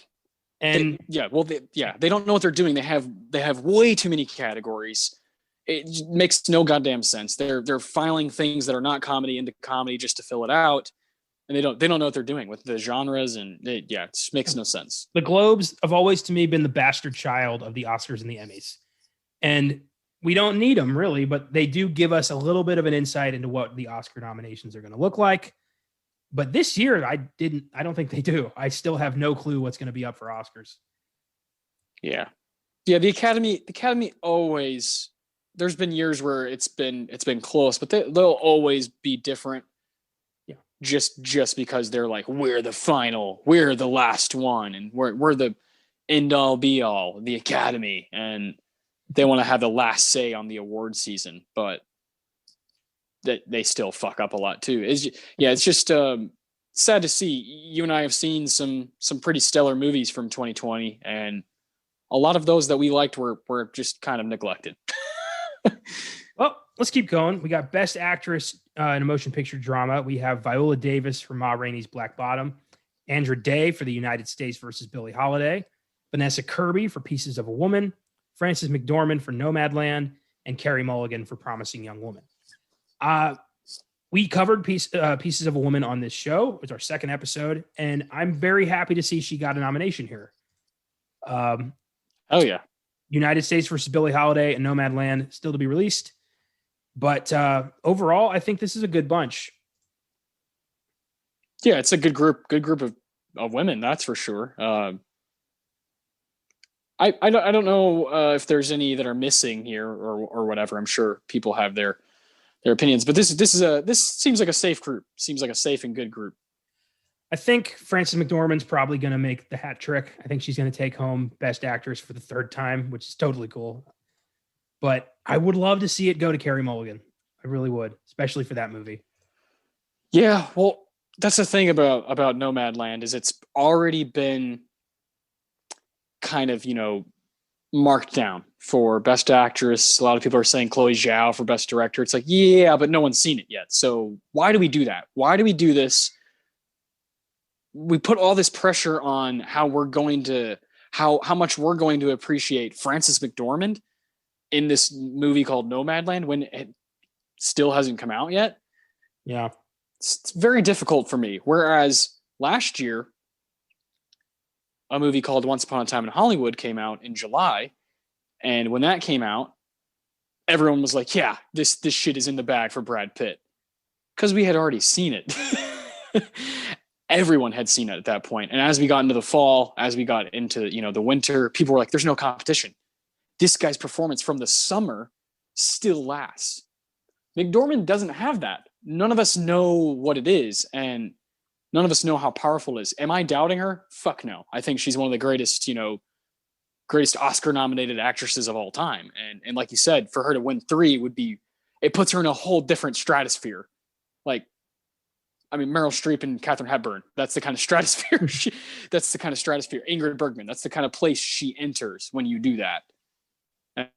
And they don't know what they're doing. They have way too many categories. It makes no goddamn sense. They're filing things that are not comedy into comedy just to fill it out. and they don't know what they're doing with the genres, and it just makes no sense. The Globes have always, to me, been the bastard child of the Oscars and the Emmys, and we don't need them really, but they do give us a little bit of an insight into what the Oscar nominations are going to look like. But this year, I don't think they do. I still have no clue what's going to be up for Oscars. Yeah. The Academy always, there's been years where it's been close, but they'll always be different. Yeah. Just because they're like, we're the final, we're the last one, and we're the end all be all, the Academy, and they want to have the last say on the award season, but that they still fuck up a lot too. It's just sad to see. You and I have seen some pretty stellar movies from 2020, and a lot of those that we liked were just kind of neglected. Well, let's keep going. We got Best Actress in a Motion Picture Drama. We have Viola Davis for Ma Rainey's Black Bottom, Andra Day for The United States versus Billie Holiday, Vanessa Kirby for Pieces of a Woman, Frances McDormand for Nomadland, and Carey Mulligan for Promising Young Woman. We covered Pieces of a Woman on this show. It was our second episode, and I'm very happy to see she got a nomination here. Oh yeah. United States versus Billie Holiday and Nomadland still to be released. But overall, I think this is a good bunch. Yeah, it's a good group of women, that's for sure. I don't know if there's any that are missing here or whatever. I'm sure people have their opinions, but this seems like a safe group. Seems like a safe and good group. I think Frances McDormand's probably going to make the hat trick. I think she's going to take home Best Actress for the third time, which is totally cool. But I would love to see it go to Carey Mulligan. I really would, especially for that movie. Yeah, well, that's the thing about Nomadland is it's already been kind of, marked down for Best Actress. A lot of people are saying Chloe Zhao for Best Director. It's like, yeah, but no one's seen it yet. So why do we do that? Why do we do this? We put all this pressure on how much we're going to appreciate Frances McDormand in this movie called Nomadland when it still hasn't come out yet. Yeah. It's very difficult for me. Whereas last year, a movie called Once Upon a Time in Hollywood came out in July. And when that came out, everyone was like, yeah, this shit is in the bag for Brad Pitt. Because we had already seen it. Everyone had seen it at that point. And as we got into the fall, as we got into, the winter, people were like, there's no competition. This guy's performance from the summer still lasts. McDormand doesn't have that. None of us know what it is. And none of us know how powerful it is. Am I doubting her? Fuck no. I think she's one of the greatest, greatest Oscar nominated actresses of all time. And like you said, for her to win 3 it puts her in a whole different stratosphere. Like, Meryl Streep and Katharine Hepburn, that's the kind of stratosphere. That's the kind of stratosphere. Ingrid Bergman, that's the kind of place she enters when you do that.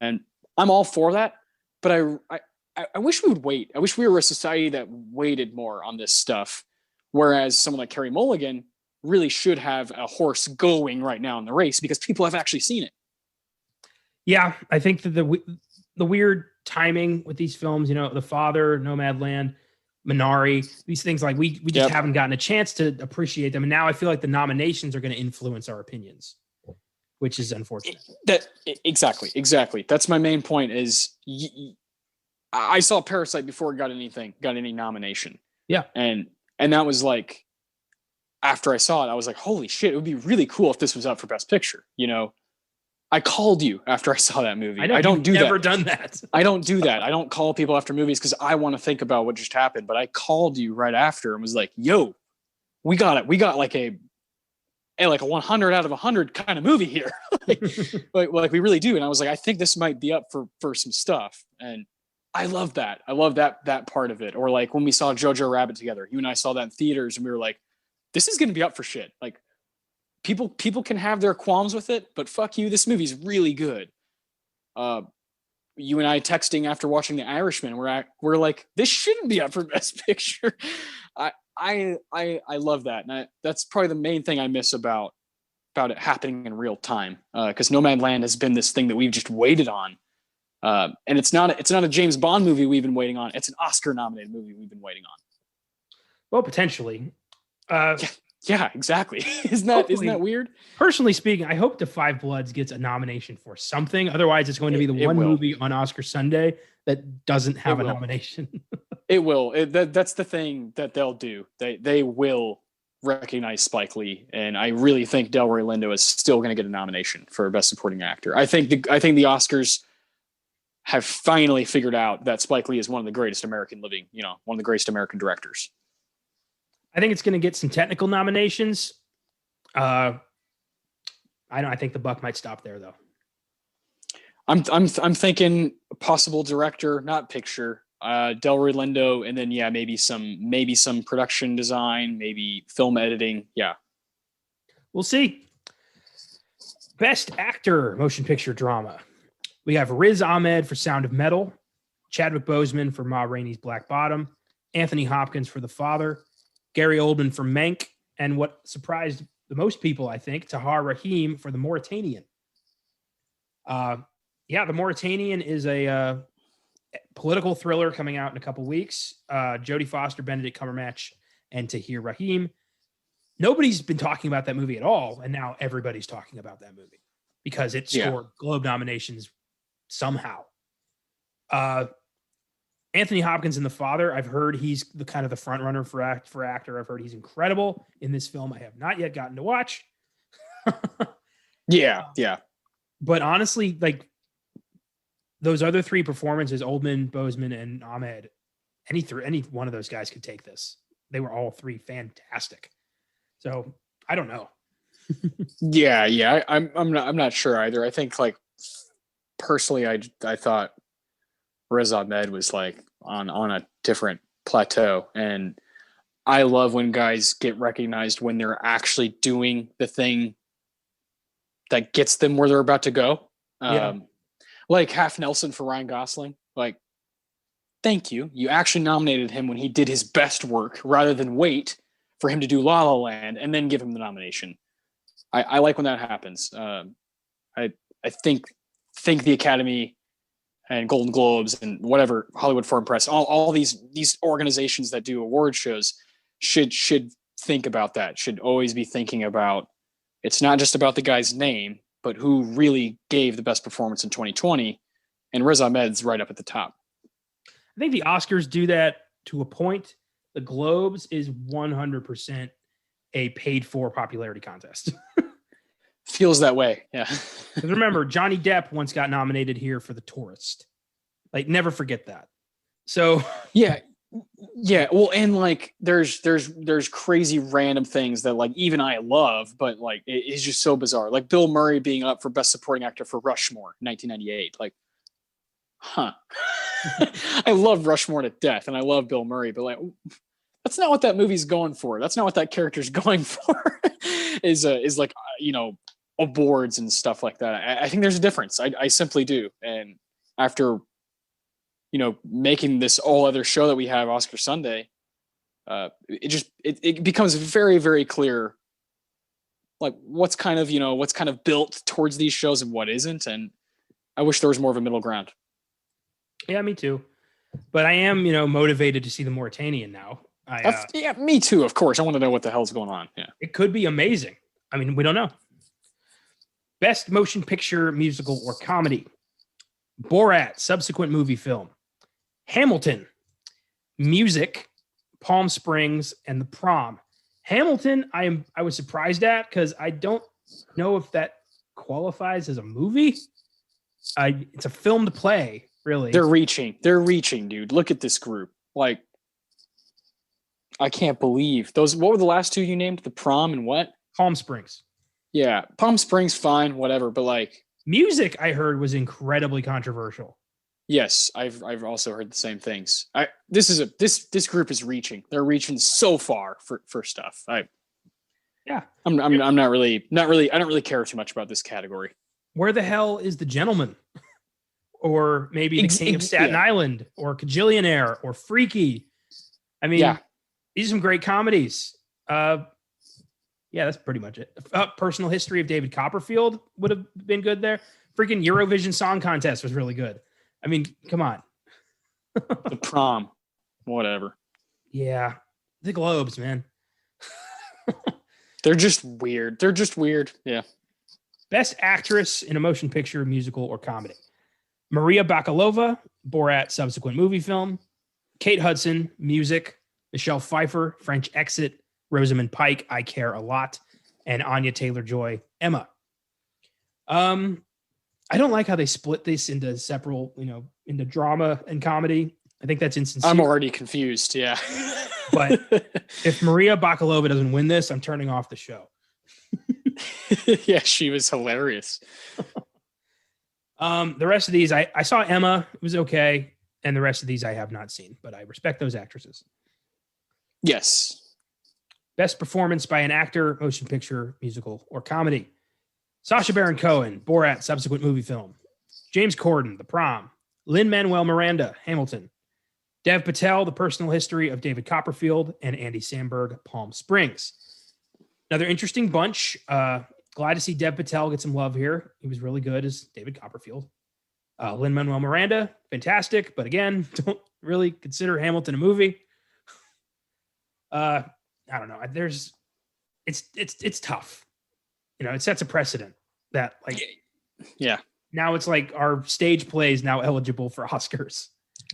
And I'm all for that. But I wish we would wait. I wish we were a society that waited more on this stuff. Whereas someone like Carey Mulligan really should have a horse going right now in the race because people have actually seen it. Yeah, I think that the weird timing with these films, The Father, Nomadland, Minari, these things, like we just haven't gotten a chance to appreciate them. And now I feel like the nominations are going to influence our opinions, which is unfortunate. Exactly. That's my main point is I saw Parasite before it got any nomination. Yeah. And that was like, after I saw it, I was like, holy shit, it would be really cool if this was up for Best Picture. I called you after I saw that movie. I don't do that. Never done that. I don't do that. I don't call people after movies because I want to think about what just happened. But I called you right after and was like, yo, we got it. We got like a 100 out of 100 kind of movie here. like we really do. And I was like, I think this might be up for some stuff. And I love that. I love that part of it. Or like when we saw Jojo Rabbit together, you and I saw that in theaters and we were like, this is going to be up for shit. Like people can have their qualms with it, but fuck you. This movie's really good. You and I texting after watching The Irishman, we're like, this shouldn't be up for Best Picture. I love that. And that's probably the main thing I miss about it happening in real time. Cause Nomadland has been this thing that we've just waited on. And it's not a James Bond movie we've been waiting on. It's an Oscar nominated movie we've been waiting on. Well, potentially. Uh, Yeah, exactly. Isn't that weird? Personally speaking, I hope The Five Bloods gets a nomination for something. Otherwise, it's going to be the one movie on Oscar Sunday that doesn't have a nomination. It will. That's the thing that they'll do. They will recognize Spike Lee, and I really think Delroy Lindo is still going to get a nomination for Best Supporting Actor. I think the Oscars have finally figured out that Spike Lee is one of the greatest American living, one of the greatest American directors. I think it's going to get some technical nominations. I think the buck might stop there, though. I'm thinking possible director, not picture. Delroy Lindo, and then maybe some production design, maybe film editing. Yeah, we'll see. Best actor, motion picture drama. We have Riz Ahmed for Sound of Metal, Chadwick Boseman for Ma Rainey's Black Bottom, Anthony Hopkins for The Father, Gary Oldman for Mank, and what surprised the most people, I think, Tahar Rahim for The Mauritanian. The Mauritanian is a political thriller coming out in a couple weeks. Jodie Foster, Benedict Cumberbatch, and Tahir Rahim. Nobody's been talking about that movie at all, and now everybody's talking about that movie because it scored Globe nominations somehow. Anthony Hopkins in The Father, I've heard he's the kind of the front runner for actor. I've heard he's incredible in this film. I have not yet gotten to watch. Yeah. But honestly, like those other three performances, Oldman, Boseman, and Ahmed, any one of those guys could take this. They were all three fantastic. So I don't know. I'm not sure either. I think like personally, I thought Riz Ahmed was like on a different plateau, and I love when guys get recognized when they're actually doing the thing that gets them where they're about to go. Like Half Nelson for Ryan Gosling. Like, thank you. You actually nominated him when he did his best work rather than wait for him to do La La Land and then give him the nomination. I like when that happens. I think the Academy and Golden Globes and whatever, Hollywood Foreign Press, all these organizations that do award shows should think about that, should always be thinking about, it's not just about the guy's name, but who really gave the best performance in 2020. And Riz Ahmed's right up at the top. I think the Oscars do that to a point. The Globes is 100% a paid for popularity contest. Feels that way. Yeah. Remember, Johnny Depp once got nominated here for The Tourist. Like, never forget that. So yeah. Well, and like there's crazy random things that like even I love, but like it's just so bizarre. Like Bill Murray being up for Best Supporting Actor for Rushmore, 1998. Like, I love Rushmore to death, and I love Bill Murray, but like that's not what that movie's going for. That's not what that character's going for. is like awards and stuff like that. I think there's a difference. I simply do. And after making this all other show that we have, Oscar Sunday, it becomes very, very clear, like what's kind of built towards these shows and what isn't. And I wish there was more of a middle ground. Yeah, me too. But I am, motivated to see The Mauritanian now. Me too. Of course, I want to know what the hell's going on. Yeah, it could be amazing. I mean, we don't know. Best motion picture, musical, or comedy: Borat, subsequent movie film; Hamilton, music; Palm Springs; and The Prom. Hamilton, I was surprised at because I don't know if that qualifies as a movie. It's a film to play, really. They're reaching, dude. Look at this group. Like, I can't believe those. What were the last two you named? The Prom and what? Palm Springs. Yeah, Palm Springs, fine, whatever. But like, music, I heard was incredibly controversial. Yes, I've also heard the same things. This group is reaching. They're reaching so far for stuff. I'm not really. I don't really care too much about this category. Where the hell is The Gentleman? Or maybe The King of Staten Island, or Kajillionaire, or Freaky. I mean, these are some great comedies. That's pretty much it. Personal History of David Copperfield would have been good there. Freaking Eurovision Song Contest was really good. I mean, come on. The Prom, whatever. Yeah, the Globes, man. They're just weird. They're just weird. Yeah. Best actress in a motion picture, musical, or comedy. Maria Bakalova, Borat subsequent movie film. Kate Hudson, music. Michelle Pfeiffer, French Exit. Rosamund Pike, I Care a Lot. And Anya Taylor-Joy, Emma. I don't like how they split this into several, into drama and comedy. I think that's insincere. I'm already confused. Yeah. But if Maria Bakalova doesn't win this, I'm turning off the show. Yeah, she was hilarious. The rest of these, I saw Emma. It was okay. And the rest of these I have not seen, but I respect those actresses. Yes. Best performance by an actor, motion picture, musical, or comedy. Sacha Baron Cohen, Borat, subsequent movie film. James Corden, The Prom. Lin-Manuel Miranda, Hamilton. Dev Patel, The Personal History of David Copperfield. And Andy Samberg, Palm Springs. Another interesting bunch. Glad to see Dev Patel get some love here. He was really good as David Copperfield. Lin-Manuel Miranda, fantastic. But again, don't really consider Hamilton a movie. I don't know. It's tough. It sets a precedent that yeah. Now it's like our stage play is now eligible for Oscars.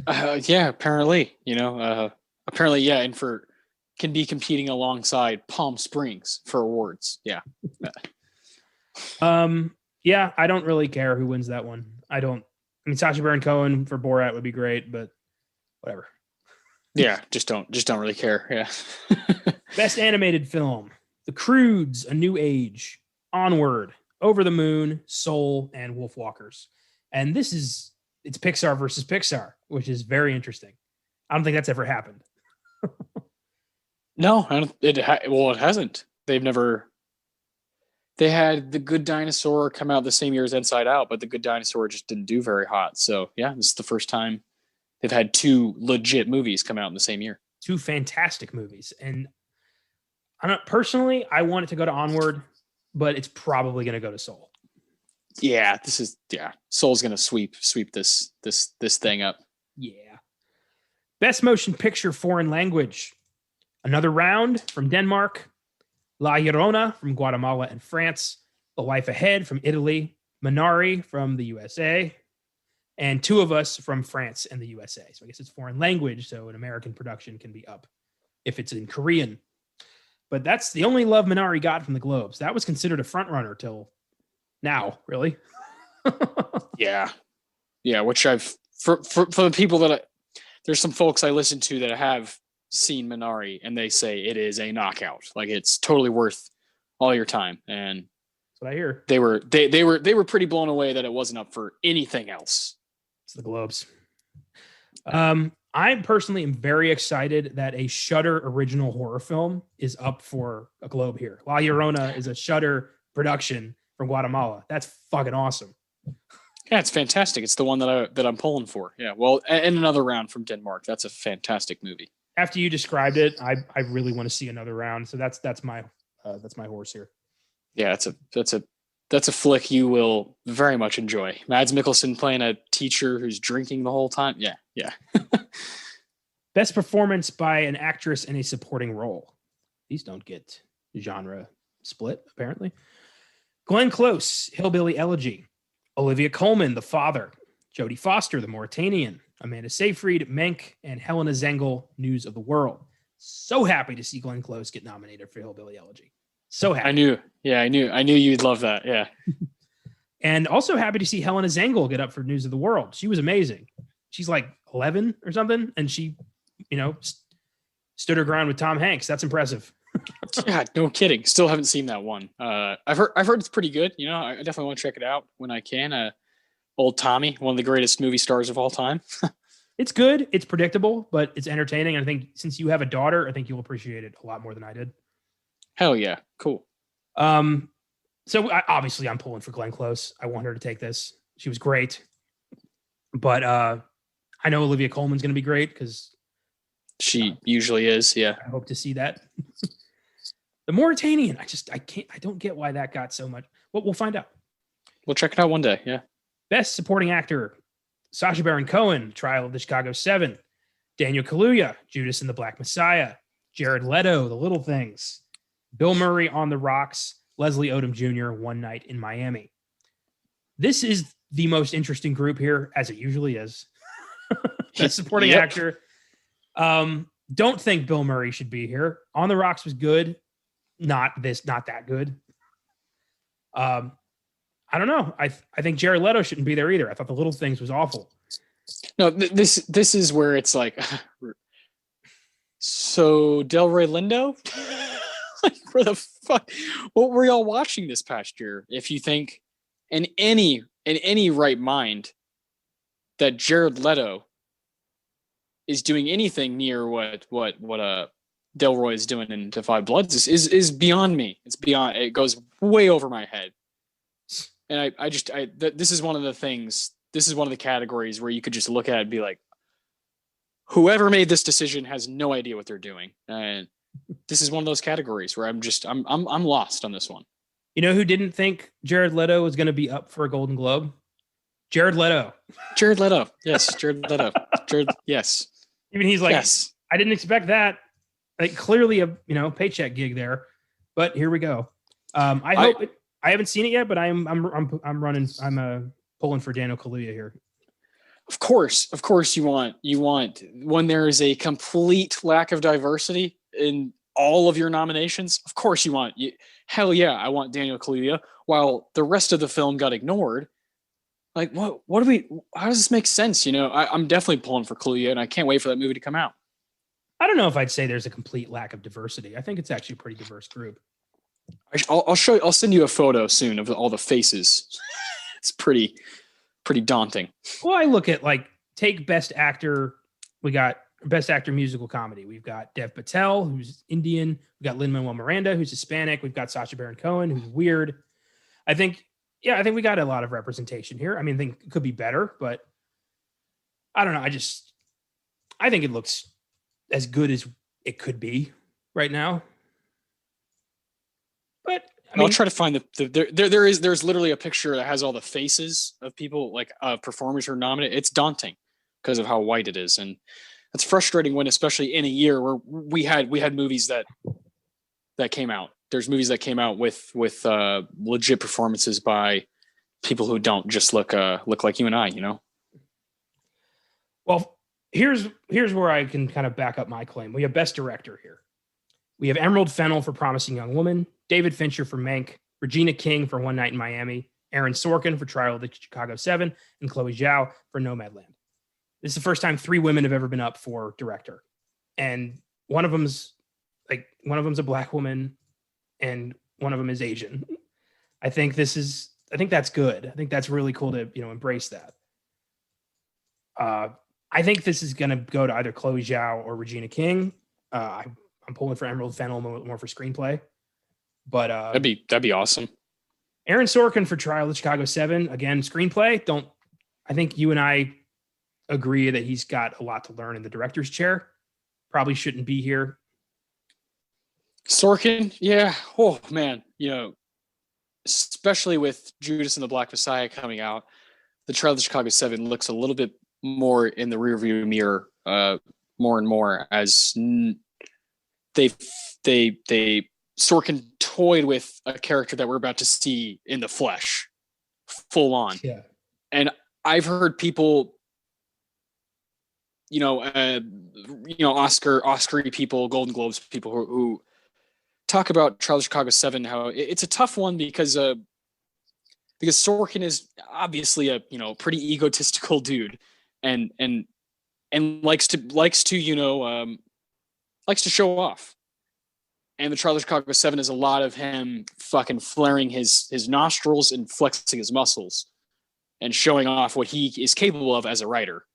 Yeah, apparently, apparently, yeah. And can be competing alongside Palm Springs for awards. Yeah. Yeah, I don't really care who wins that one. Sacha Baron Cohen for Borat would be great, but whatever. Yeah, just don't really care. Yeah. Best animated film: The Croods, A New Age, Onward, Over the Moon, Soul, and Wolfwalkers. And it's Pixar versus Pixar, which is very interesting. I don't think that's ever happened. No, it hasn't. They had The Good Dinosaur come out the same year as Inside Out, but The Good Dinosaur just didn't do very hot. So yeah, this is the first time they've had two legit movies come out in the same year. Two fantastic movies. And personally, I want it to go to Onward, but it's probably going to go to Soul. Yeah, Soul's going to sweep this thing up. Yeah. Best motion picture foreign language. Another Round from Denmark. La Llorona from Guatemala and France. The Life Ahead from Italy. Minari from the USA. And Two of Us from France and the USA. So I guess it's foreign language, so an American production can be up if it's in Korean. But that's the only love Minari got from the Globes. That was considered a frontrunner till now, really. Yeah. Which for the people there's some folks I listen to that have seen Minari and they say it is a knockout. Like it's totally worth all your time. And that's what I hear. They were pretty blown away that it wasn't up for anything else. It's the Globes. I personally am very excited that a Shudder original horror film is up for a Globe here. La Llorona is a Shudder production from Guatemala. That's fucking awesome. Yeah, it's fantastic. It's the one that I'm pulling for. Yeah, well, and Another Round from Denmark. That's a fantastic movie. After you described it, I really want to see Another Round. So that's my horse here. Yeah, that's a flick you will very much enjoy. Mads Mikkelsen playing a teacher who's drinking the whole time. Yeah. Best performance by an actress in a supporting role. These don't get genre split, apparently. Glenn Close, Hillbilly Elegy. Olivia Colman, The Father. Jodie Foster, The Mauritanian. Amanda Seyfried, Menk, and Helena Zengel, News of the World. So happy to see Glenn Close get nominated for Hillbilly Elegy. So happy. I knew you'd love that. Yeah. And also happy to see Helena Zengel get up for News of the World. She was amazing. She's like 11 or something. And she, stood her ground with Tom Hanks. That's impressive. Yeah, no kidding. Still haven't seen that one. I've heard it's pretty good. I definitely want to check it out when I can. Old Tommy, one of the greatest movie stars of all time. It's good. It's predictable, but it's entertaining. And I think since you have a daughter, I think you'll appreciate it a lot more than I did. Hell yeah. Cool. So obviously I'm pulling for Glenn Close. I want her to take this. She was great. But I know Olivia Colman's going to be great because she usually is. Yeah. I hope to see that. The Mauritanian. I don't get why that got so much. Well, we'll find out. We'll check it out one day. Yeah. Best supporting actor. Sacha Baron Cohen, Trial of the Chicago 7. Daniel Kaluuya, Judas and the Black Messiah. Jared Leto, The Little Things. Bill Murray on the rocks, Leslie Odom Jr. One Night in Miami. This is the most interesting group here, as it usually is. Best supporting actor. Don't think Bill Murray should be here. On the Rocks was good. Not that good. I don't know. I think Jared Leto shouldn't be there either. I thought The Little Things was awful. No, this is where it's like, so Delroy Lindo? Like, where the fuck? What were y'all watching this past year? If you think in any right mind that Jared Leto is doing anything near what Delroy is doing in *Da 5 Bloods* is beyond me. It's beyond. It goes way over my head. And this is one of the things. This is one of the categories where you could just look at it and be like, whoever made this decision has no idea what they're doing. And this is one of those categories where I'm lost on this one. You know who didn't think Jared Leto was going to be up for a Golden Globe? Jared Leto. Jared Leto. Yes, Jared Leto. Yes. Even he's like, yes. I didn't expect that. Like, clearly a paycheck gig there, but here we go. I haven't seen it yet, but I'm pulling for Daniel Kaluuya here. Of course you want when there is a complete lack of diversity in all of your nominations. Of course hell yeah, I want Daniel Kaluuya, while the rest of the film got ignored. Like, how does this make sense? I'm definitely pulling for Kaluuya, and I can't wait for that movie to come out. I don't know if I'd say there's a complete lack of diversity. I think it's actually a pretty diverse group. I'll send you a photo soon of all the faces. It's pretty daunting. Well, I look at, like, take Best Actor. We got Best Actor Musical Comedy. We've got Dev Patel, who's Indian. We got Lin-Manuel Miranda, who's Hispanic. We've got Sacha Baron Cohen, who's weird. I think we got a lot of representation here. I mean, I think it could be better, but I don't know. I think it looks as good as it could be right now. But I'll try to find there's literally a picture that has all the faces of people, like performers who are nominated. It's daunting because of how white it is, and it's frustrating when, especially in a year where we had movies that came out. There's movies that came out with legit performances by people who don't just look like you and I. Well, here's where I can kind of back up my claim. We have Best Director here. We have Emerald Fennell for Promising Young Woman, David Fincher for Mank, Regina King for One Night in Miami, Aaron Sorkin for Trial of the Chicago 7, and Chloe Zhao for Nomadland. This is the first time 3 women have ever been up for director. And one of them's a black woman and one of them is Asian. I think that's good. I think that's really cool to, embrace that. I think this is going to go to either Chloe Zhao or Regina King. I'm pulling for Emerald Fennell more for screenplay, but that'd be awesome. Aaron Sorkin for Trial of the Chicago 7, again, screenplay. I think you and I agree that he's got a lot to learn in the director's chair. Probably shouldn't be here. Sorkin, yeah. Oh man, especially with Judas and the Black Messiah coming out, the Trial of the Chicago 7 looks a little bit more in the rearview mirror, more and more, as they Sorkin toyed with a character that we're about to see in the flesh, full on. Yeah. And I've heard people, Oscar people, Golden Globes people who talk about Trial of Chicago 7, how it's a tough one because Sorkin is obviously a pretty egotistical dude, and likes to show off. And the Trial of Chicago 7 is a lot of him fucking flaring his nostrils and flexing his muscles and showing off what he is capable of as a writer.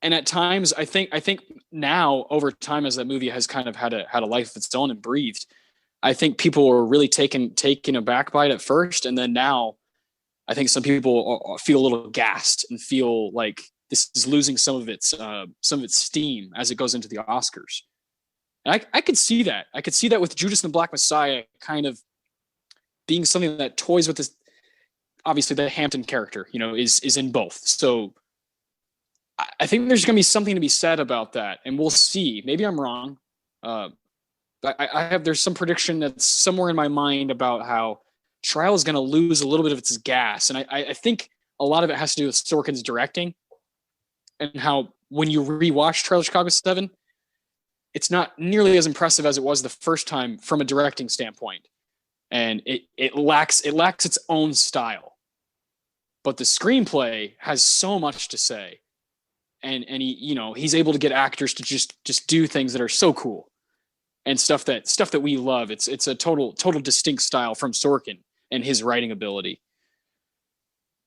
And at times, I think now, over time, as that movie has kind of had a life of its own and breathed, I think people were really taken aback by it at first, and then now, I think some people feel a little gassed and feel like this is losing some of its steam as it goes into the Oscars. And I could see that. I could see that with Judas and the Black Messiah kind of being something that toys with this. Obviously, the Hampton character, is in both. So I think there's going to be something to be said about that, and we'll see. Maybe I'm wrong. I have there's some prediction that's somewhere in my mind about how Trial is going to lose a little bit of its gas, and I think a lot of it has to do with Sorkin's directing and how when you rewatch Trial of Chicago 7, it's not nearly as impressive as it was the first time from a directing standpoint, and it lacks its own style. But the screenplay has so much to say, and he's able to get actors to just do things that are so cool and stuff that we love. It's a total distinct style from Sorkin and his writing ability.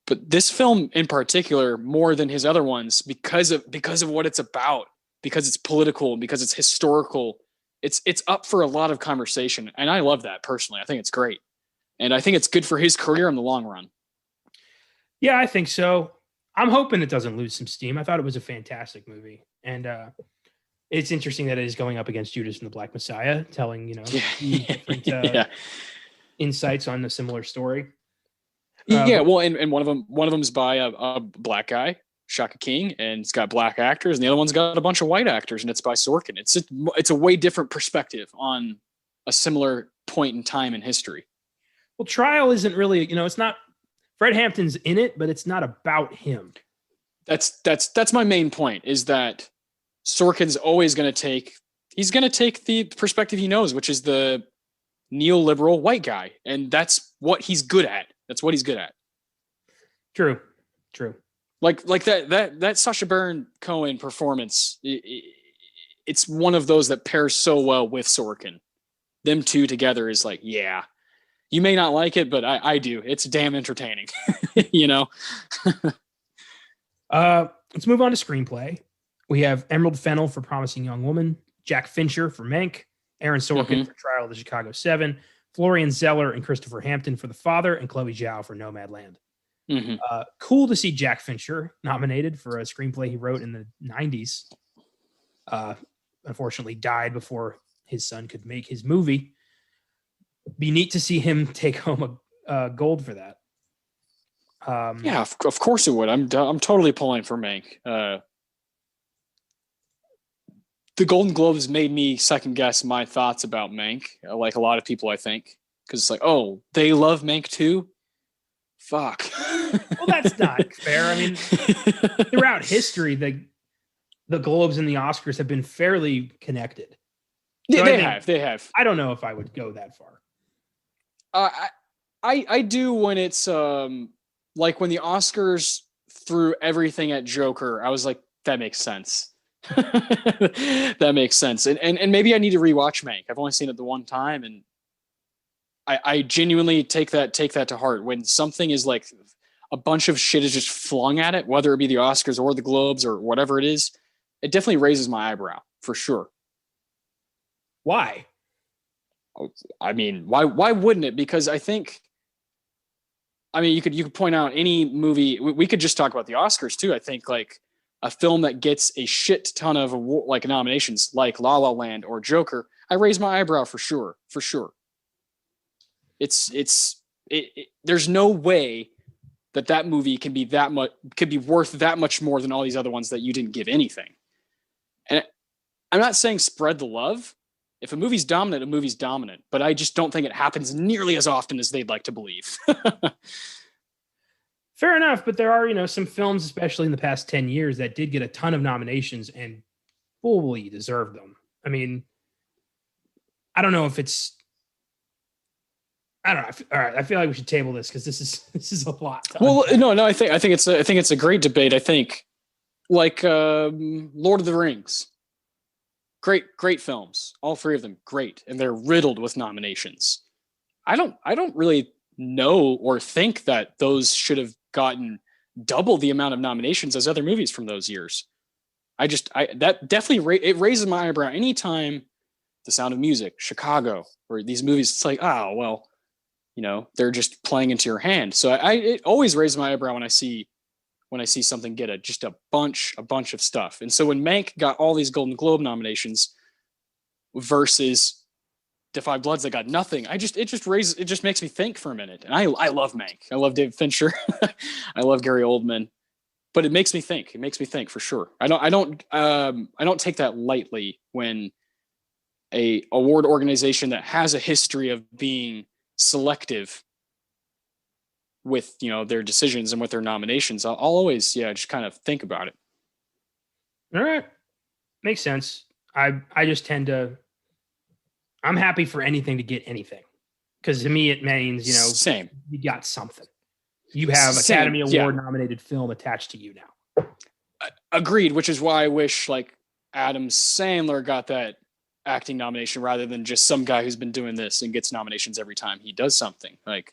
But this film in particular, more than his other ones, because of what it's about, because it's political, because it's historical, it's up for a lot of conversation. And I love that personally. I think it's great. And I think it's good for his career in the long run. Yeah, I think so. I'm hoping it doesn't lose some steam. I thought it was a fantastic movie. And it's interesting that it is going up against Judas and the Black Messiah, telling, different insights on a similar story. Well, and one of them's by a black guy, Shaka King, and it's got black actors, and the other one's got a bunch of white actors, and it's by Sorkin. It's a way different perspective on a similar point in time in history. Well, Trial isn't really, it's not, Fred Hampton's in it, but it's not about him. That's my main point, is that Sorkin's always going to take the perspective he knows, which is the neoliberal white guy, and that's what he's good at. That's what he's good at. True. Like that Sacha Baron Cohen performance, it's one of those that pairs so well with Sorkin. Them two together is like, yeah, you may not like it, but I do. It's damn entertaining, Let's move on to screenplay. We have Emerald Fennell for Promising Young Woman, Jack Fincher for Mank, Aaron Sorkin for Trial of the Chicago 7, Florian Zeller and Christopher Hampton for The Father, and Chloe Zhao for Nomadland. Cool to see Jack Fincher nominated for a screenplay he wrote in the 90s. Unfortunately died before his son could make his movie. Be neat to see him take home a gold for that. Of course it would. I'm totally pulling for Mank. The Golden Globes made me second guess my thoughts about Mank, like a lot of people, I think, because it's like, oh, they love Mank too. Fuck. Well, that's not fair. I mean, throughout history, the Globes and the Oscars have been fairly connected. So they have. I don't know if I would go that far. I do when it's like when the Oscars threw everything at Joker. I was like, that makes sense. That makes sense. And maybe I need to rewatch Mank. I've only seen it the one time, and I genuinely take that to heart. When something is like a bunch of shit is just flung at it, whether it be the Oscars or the Globes or whatever it is, it definitely raises my eyebrow for sure. Why? I mean, why wouldn't it? Because I think, you could point out any movie. We could just talk about the Oscars too. I think like a film that gets a shit ton of nominations, like La La Land or Joker, I raise my eyebrow for sure. There's no way that movie could be worth that much more than all these other ones that you didn't give anything. And I'm not saying spread the love. If a movie's dominant, a movie's dominant, but I just don't think it happens nearly as often as they'd like to believe. Fair enough, but there are, some films, especially in the past 10 years, that did get a ton of nominations and fully deserved them. I mean, I don't know if it's. I don't know. All right, I feel like we should table this because this is a lot. Well, no, I think it's a great debate. I think, like Lord of the Rings, great films, all three of them great, and they're riddled with nominations. I don't really know or think that those should have gotten double the amount of nominations as other movies from those years. That definitely it raises my eyebrow anytime The Sound of Music, Chicago, or these movies. It's like, oh well, they're just playing into your hand. So it always raises my eyebrow when I see something get a bunch of stuff. And so when Mank got all these Golden Globe nominations versus Da 5 Bloods that got nothing, it just makes me think for a minute. And I love Mank. I love David Fincher. I love Gary Oldman. But it makes me think. It makes me think for sure. I don't take that lightly when a award organization that has a history of being selective with, you know, their decisions and with their nominations, I'll always, just kind of think about it. All right. Makes sense. I just tend to, I'm happy for anything to get anything. Because to me, it means, Same. You got something. You have Academy Award nominated film attached to you now. Agreed, which is why I wish like Adam Sandler got that acting nomination rather than just some guy who's been doing this and gets nominations every time he does something. Like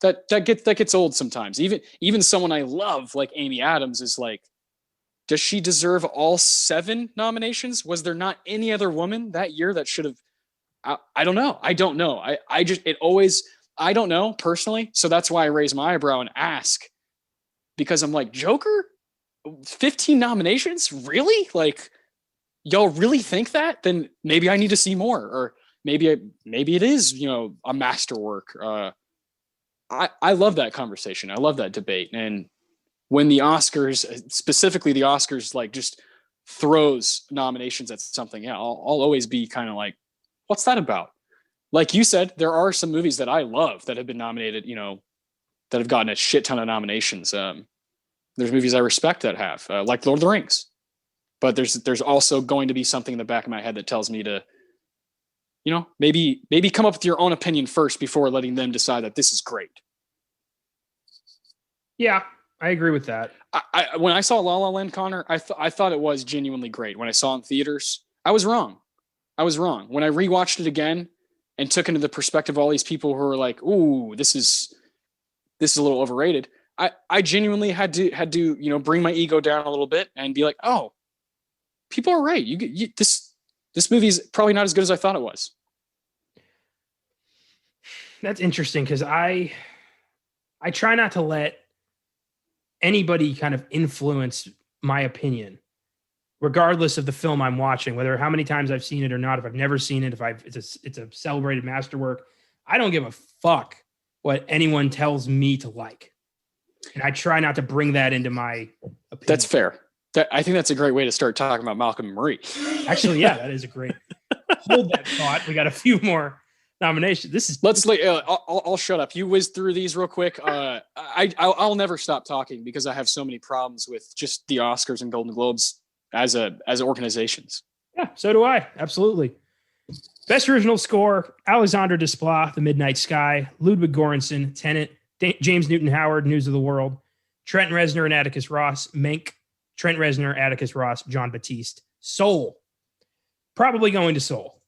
that gets old sometimes. Even someone I love like Amy Adams is like, does she deserve all 7 nominations? Was there not any other woman that year that should have? I don't know. I don't know. I don't know personally. So that's why I raise my eyebrow and ask, because I'm like, Joker, 15 nominations? Really? Like, y'all really think that? Then maybe I need to see more, or maybe it is, a masterwork. I love that conversation. I love that debate. And when the Oscars, specifically the Oscars, like just throws nominations at something, I'll always be kind of like, what's that about? Like you said, there are some movies that I love that have been nominated, that have gotten a shit ton of nominations. There's movies I respect that have, like Lord of the Rings. But there's also going to be something in the back of my head that tells me to, maybe come up with your own opinion first before letting them decide that this is great. Yeah, I agree with that. When I saw La La Land, Connor, I thought it was genuinely great. When I saw it in theaters, I was wrong. When I rewatched it again and took into the perspective of all these people who are like, "Ooh, this is a little overrated." I genuinely had to bring my ego down a little bit and be like, "Oh, people are right. This movie is probably not as good as I thought it was." That's interesting because I try not to let anybody kind of influence my opinion, regardless of the film I'm watching, whether how many times I've seen it or not. If I've never seen it, it's a celebrated masterwork, I don't give a fuck what anyone tells me to like. And I try not to bring that into my opinion. That's fair. I think that's a great way to start talking about Malcolm and Marie. Actually, yeah, that is a great. Hold that thought. We got a few more nominations. I'll shut up. You whiz through these real quick. I'll never stop talking because I have so many problems with just the Oscars and Golden Globes as organizations. Yeah, so do I. Absolutely. Best original score: Alexander Desplat, The Midnight Sky; Ludwig Göransson, Tenet; James Newton Howard, News of the World; Trent Reznor and Atticus Ross, Mank; Trent Reznor, Atticus Ross, John Batiste. Soul. Probably going to Soul.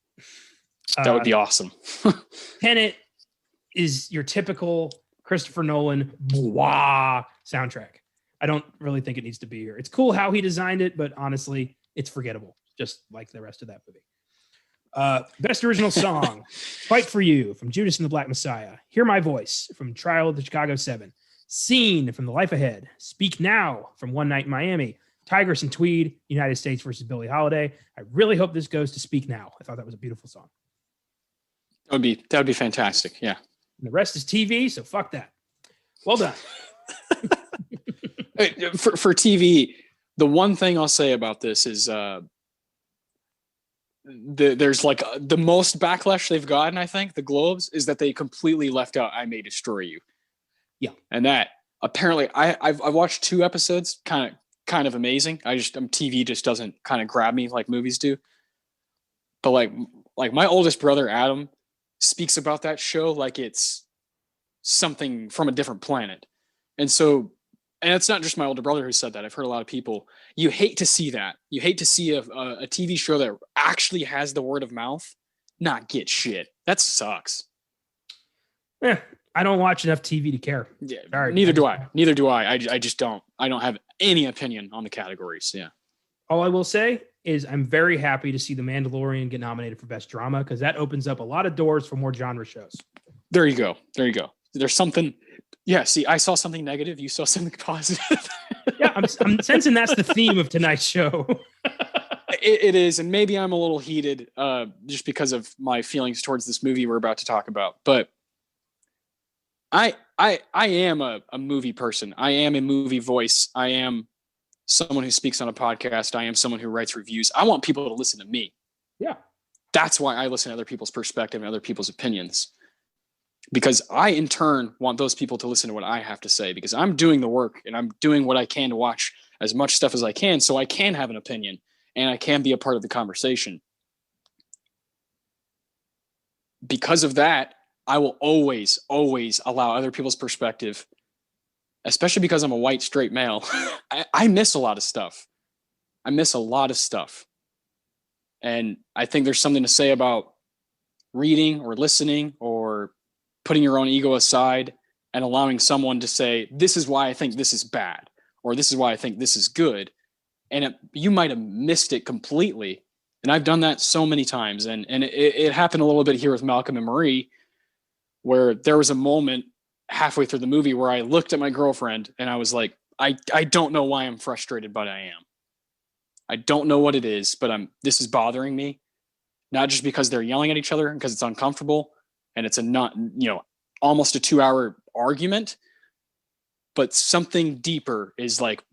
That would be awesome. Tenet is your typical Christopher Nolan blah soundtrack. I don't really think it needs to be here. It's cool how he designed it, but honestly, it's forgettable, just like the rest of that movie. Best original song: Fight for You from Judas and the Black Messiah; Hear My Voice from Trial of the Chicago 7; Scene from The Life Ahead; Speak Now from One Night in Miami; Tigress and Tweed, United States versus Billie Holiday. I really hope this goes to Speak Now. I thought that was a beautiful song. That would be fantastic. Yeah. And the rest is TV, so fuck that. Well done. For TV, the one thing I'll say about this is there's like the most backlash they've gotten, I think, the Globes, is that they completely left out I May Destroy You. Yeah. And that apparently I've watched 2 episodes, kind of amazing. TV just doesn't kind of grab me like movies do. But like my oldest brother, Adam, speaks about that show like it's something from a different planet. And it's not just my older brother who said that. I've heard a lot of people. You hate to see that. You hate to see a TV show that actually has the word of mouth not get shit. That sucks. Yeah, I don't watch enough TV to care. Yeah, sorry, neither do I. I just don't. I don't have any opinion on the categories. Yeah. All I will say is I'm very happy to see The Mandalorian get nominated for Best Drama, because that opens up a lot of doors for more genre shows. There you go. There's something. Yeah, see, I saw something negative. You saw something positive. Yeah, I'm sensing that's the theme of tonight's show. It is, and maybe I'm a little heated just because of my feelings towards this movie we're about to talk about. But I am a movie person. I am a movie voice. I am someone who speaks on a podcast. I am someone who writes reviews. I want people to listen to me. Yeah. That's why I listen to other people's perspective and other people's opinions, because I in turn want those people to listen to what I have to say, because I'm doing the work and I'm doing what I can to watch as much stuff as I can so I can have an opinion and I can be a part of the conversation. Because of that, I will always allow other people's perspective, especially because I'm a white straight male. I miss a lot of stuff. And I think there's something to say about reading or listening or putting your own ego aside and allowing someone to say, this is why I think this is bad, or this is why I think this is good. And you might have missed it completely. And I've done that so many times. And it happened a little bit here with Malcolm and Marie, where there was a moment halfway through the movie where I looked at my girlfriend and I was like, I don't know why I'm frustrated, but I am. I don't know what it is, but this is bothering me. Not just because they're yelling at each other and because it's uncomfortable and it's almost a 2-hour argument, but something deeper is like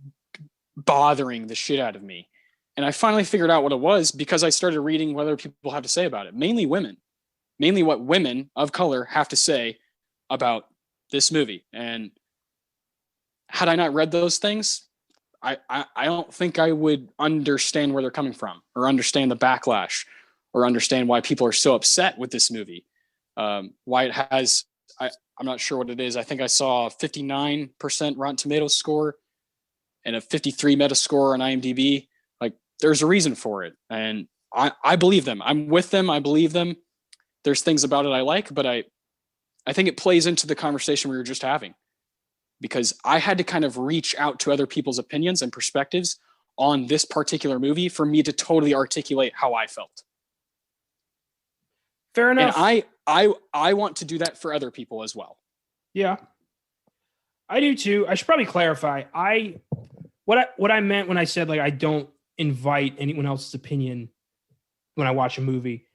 bothering the shit out of me. And I finally figured out what it was because I started reading what other people have to say about it. Mainly what women of color have to say about this movie. And had I not read those things, I don't think I would understand where they're coming from or understand the backlash or understand why people are so upset with this movie. Why it has, I'm not sure what it is. I think I saw a 59% Rotten Tomatoes score and a 53 Metascore on IMDb. Like, there's a reason for it. And I believe them. I'm with them. I believe them. There's things about it I like, but I think it plays into the conversation we were just having, because I had to kind of reach out to other people's opinions and perspectives on this particular movie for me to totally articulate how I felt. Fair enough. And I want to do that for other people as well. Yeah, I do too. I should probably clarify. What I meant when I said, like, I don't invite anyone else's opinion when I watch a movie,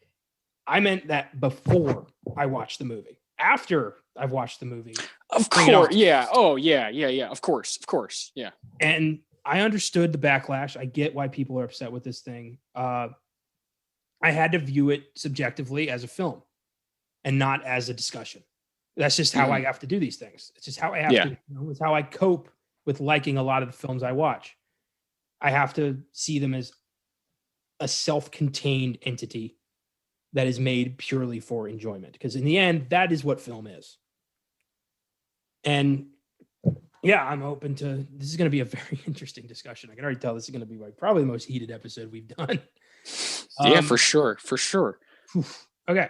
I meant that before I watch the movie. After I've watched the movie. Of course. Yeah. Oh, yeah. Of course. Yeah. And I understood the backlash. I get why people are upset with this thing. I had to view it subjectively as a film and not as a discussion. That's just how I have to do these things. It's just how I have to, it's how I cope with liking a lot of the films I watch. I have to see them as a self-contained entity that is made purely for enjoyment. Because in the end, that is what film is. And yeah, I'm open to, this is going to be a very interesting discussion. I can already tell this is going to be like probably the most heated episode we've done. Yeah, for sure. Okay.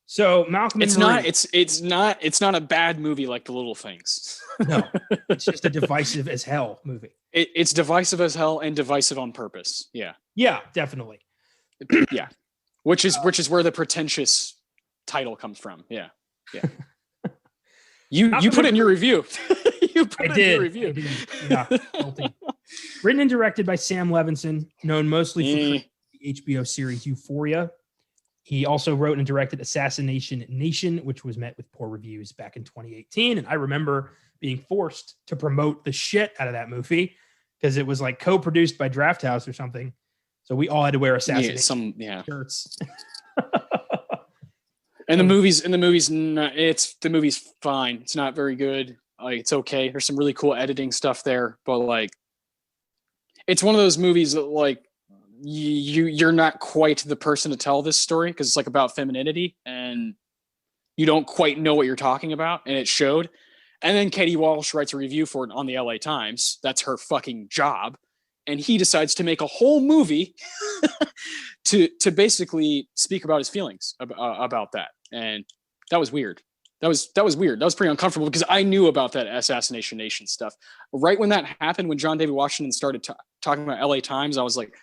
So Malcolm and Marie, it's not a bad movie like The Little Things. No, it's just a divisive as hell movie. It's divisive as hell and divisive on purpose. Yeah. Yeah, definitely. Yeah. Which is where the pretentious title comes from. Yeah. You put it in your review. I did. Yeah. Written and directed by Sam Levinson, known mostly for the HBO series Euphoria. He also wrote and directed Assassination Nation, which was met with poor reviews back in 2018. And I remember being forced to promote the shit out of that movie because it was like co-produced by Draft House or something. So we all had to wear Assassination shirts. And the movie's the movie's fine. It's not very good. Like, it's okay. There's some really cool editing stuff there, but like, it's one of those movies that like you're not quite the person to tell this story because it's like about femininity and you don't quite know what you're talking about, and it showed. And then Katie Walsh writes a review for it on the LA Times. That's her fucking job. And he decides to make a whole movie to basically speak about his feelings about that. And that was weird. That was weird. That was pretty uncomfortable because I knew about that Assassination Nation stuff. Right when that happened, when John David Washington started talking about LA Times, I was like,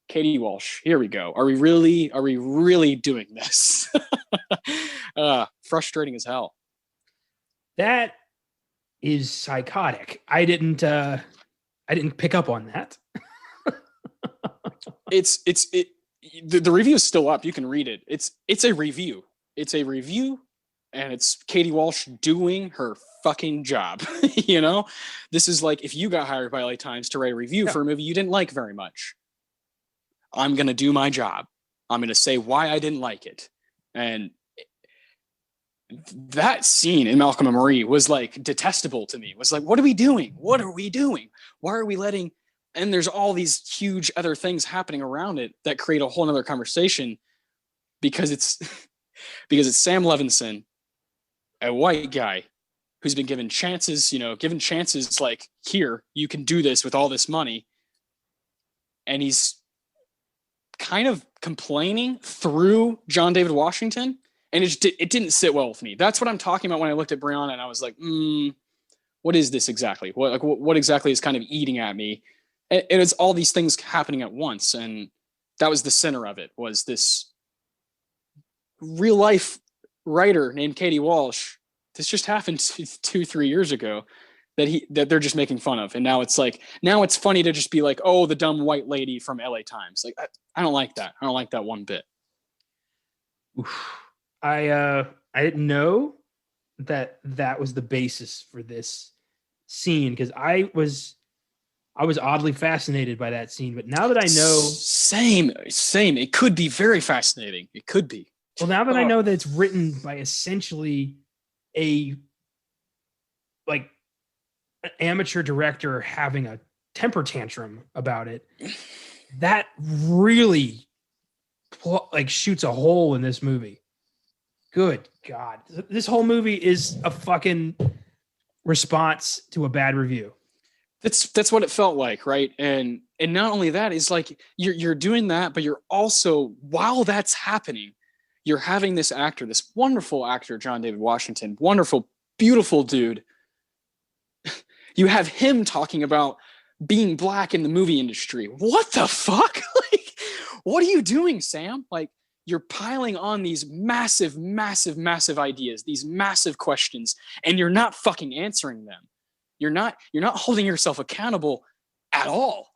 Katie Walsh, here we go. Are we really doing this? Frustrating as hell. That is psychotic. I didn't pick up on that. The review is still up. You can read it. It's a review. It's a review, and it's Katie Walsh doing her fucking job. You know, this is like if you got hired by LA Times to write a review for a movie you didn't like very much. I'm gonna do my job. I'm going to say why I didn't like it. And that scene in Malcolm and Marie was like detestable to me. It was like, what are we doing? What are we doing? Why are we letting, and there's all these huge other things happening around it that create a whole nother conversation because it's Sam Levinson, a white guy who's been given chances, like, here, you can do this with all this money. And he's kind of complaining through John David Washington. And it didn't sit well with me. That's what I'm talking about when I looked at Brianna and I was like, what is this exactly? What exactly is kind of eating at me? It was all these things happening at once. And that was the center of it, was this real life writer named Katie Walsh. This just happened 2-3 years ago that they're just making fun of. And now it's funny to just be like, oh, the dumb white lady from LA Times. Like, I don't like that. I don't like that one bit. Oof. I didn't know that was the basis for this scene, because I was oddly fascinated by that scene, but now that I know, same, it could be very fascinating. It could be. Well, now that I know that it's written by essentially an amateur director having a temper tantrum about it, that really shoots a hole in this movie. Good God. This whole movie is a fucking response to a bad review. That's what it felt like, right? And not only that, is like you're doing that, but you're also, while that's happening, you're having this actor, this wonderful actor, John David Washington, wonderful, beautiful dude. You have him talking about being black in the movie industry. What the fuck? Like, what are you doing, Sam? Like, you're piling on these massive, massive, massive ideas, these massive questions, and you're not fucking answering them. You're not holding yourself accountable at all.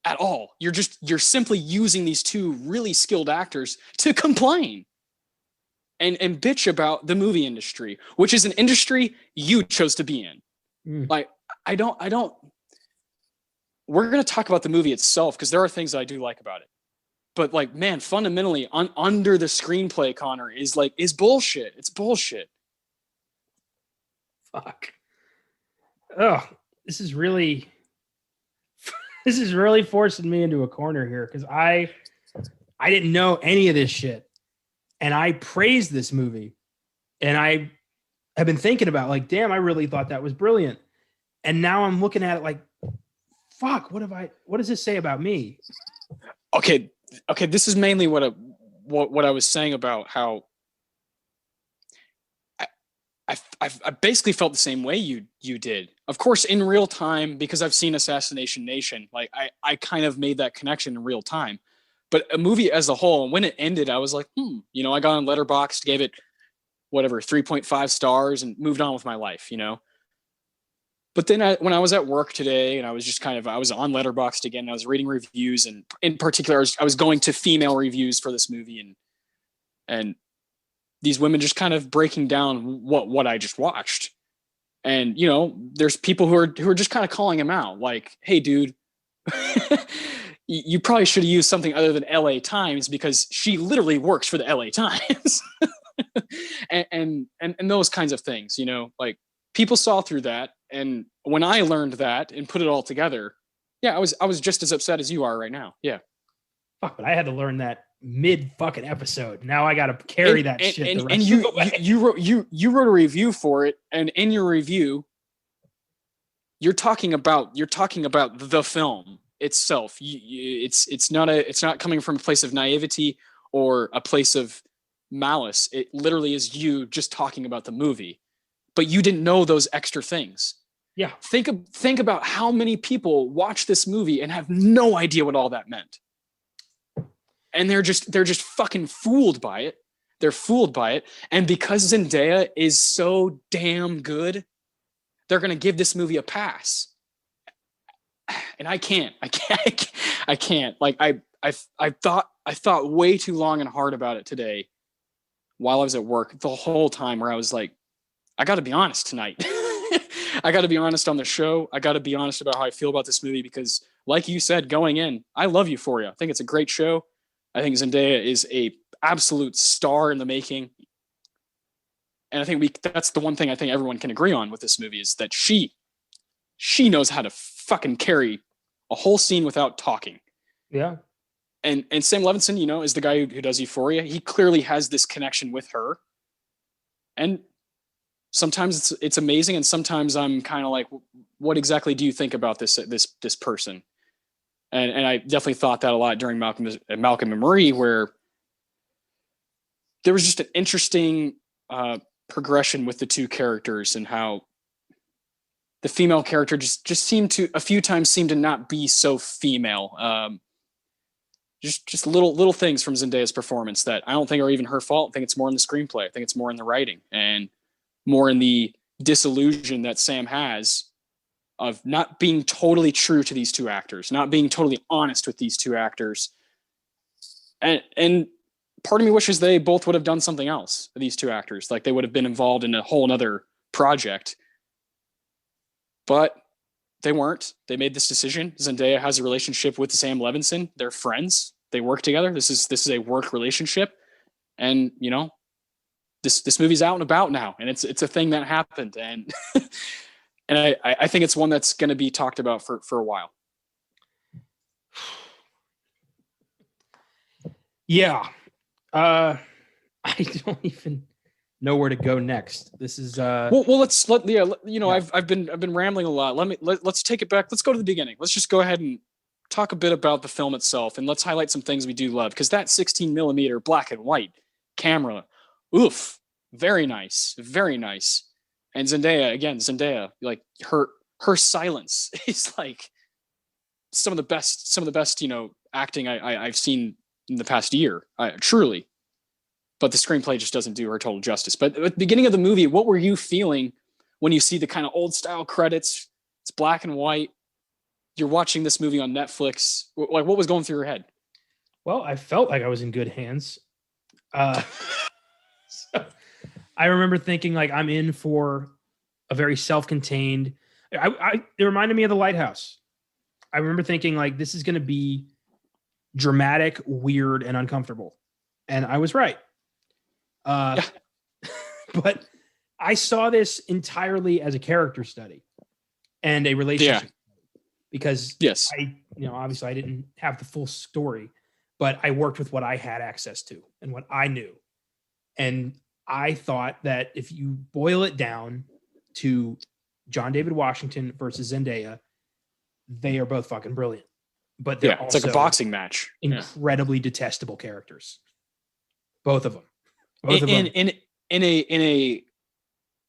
At all. You're simply using these two really skilled actors to complain and bitch about the movie industry, which is an industry you chose to be in. Like, I don't, we're going to talk about the movie itself, because there are things that I do like about it. But like, man, fundamentally under the screenplay, Connor, is bullshit. It's bullshit. Fuck. Oh, this is really forcing me into a corner here, because I didn't know any of this shit. And I praised this movie. And I have been thinking about, like, damn, I really thought that was brilliant. And now I'm looking at it like, fuck, what does this say about me? Okay, this is mainly what I was saying about how I basically felt the same way you did. Of course, in real time, because I've seen Assassination Nation, like I kind of made that connection in real time. But a movie as a whole, and when it ended, I was like, I got on Letterboxd, gave it 3.5 stars, and moved on with my life, But then when I was at work today, and I was just I was on Letterboxd again, and I was reading reviews, and in particular, I was going to female reviews for this movie, and these women just kind of breaking down what I just watched. And, there's people who are just kind of calling him out, like, hey, dude, you probably should have used something other than LA Times, because she literally works for the LA Times. and those kinds of things, like, people saw through that. And when I learned that and put it all together, yeah, I was just as upset as you are right now. Yeah. Fuck, but I had to learn that mid fucking episode. Now I got to carry that shit. And you wrote a review for it, and in your review, you're talking about the film itself. It's not coming from a place of naivety or a place of malice. It literally is you just talking about the movie, but you didn't know those extra things. Yeah. Think about how many people watch this movie and have no idea what all that meant. And they're just fucking fooled by it. They're fooled by it. And because Zendaya is so damn good, they're going to give this movie a pass. And I can't. Like, I thought way too long and hard about it today while I was at work, the whole time, where I was like, I got to be honest tonight. I got to be honest on the show. I got to be honest about how I feel about this movie, because like you said, going in, I love Euphoria. I think it's a great show. I think Zendaya is a absolute star in the making. And I think that's the one thing I think everyone can agree on with this movie is that she knows how to fucking carry a whole scene without talking. Yeah. And Sam Levinson, you know, is the guy who does Euphoria. He clearly has this connection with her. And sometimes it's amazing, and sometimes I'm kind of like, what exactly do you think about this person? And I definitely thought that a lot during Malcolm and Marie, where there was just an interesting progression with the two characters and how the female character just seemed to a few times seem to not be so female. Just little things from Zendaya's performance that I don't think are even her fault. I think it's more in the screenplay. I think it's more in the writing and more in the disillusion that Sam has of not being totally true to these two actors, not being totally honest with these two actors. And part of me wishes they both would have done something else, these two actors, like they would have been involved in a whole nother project. But they weren't. They made this decision. Zendaya has a relationship with Sam Levinson. They're friends. They work together. This is a work relationship. And, you know, this movie's out and about now, and it's a thing that happened. And and I think it's one that's going to be talked about for a while. Yeah. I don't even know where to go next. This is let's I've been rambling a lot. Let's take it back. Let's go to the beginning. Let's just go ahead and talk a bit about the film itself, and let's highlight some things we do love, because that 16 millimeter black and white camera, oof, very nice, very nice. And Zendaya, like her silence is like some of the best, you know, acting I've seen in the past year, truly. But the screenplay just doesn't do her total justice. But at the beginning of the movie, what were you feeling when you see the kind of old style credits? It's black and white. You're watching this movie on Netflix. Like, what was going through your head? Well, I felt like I was in good hands. So I remember thinking like I'm in for a very self-contained. It reminded me of The Lighthouse. I remember thinking like this is going to be dramatic, weird, and uncomfortable, and I was right. But I saw this entirely as a character study and a relationship because obviously I didn't have the full story, but I worked with what I had access to and what I knew. And I thought that if you boil it down to John David Washington versus Zendaya, they are both fucking brilliant. But they're it's like a boxing match. Incredibly detestable characters. Both of them. In a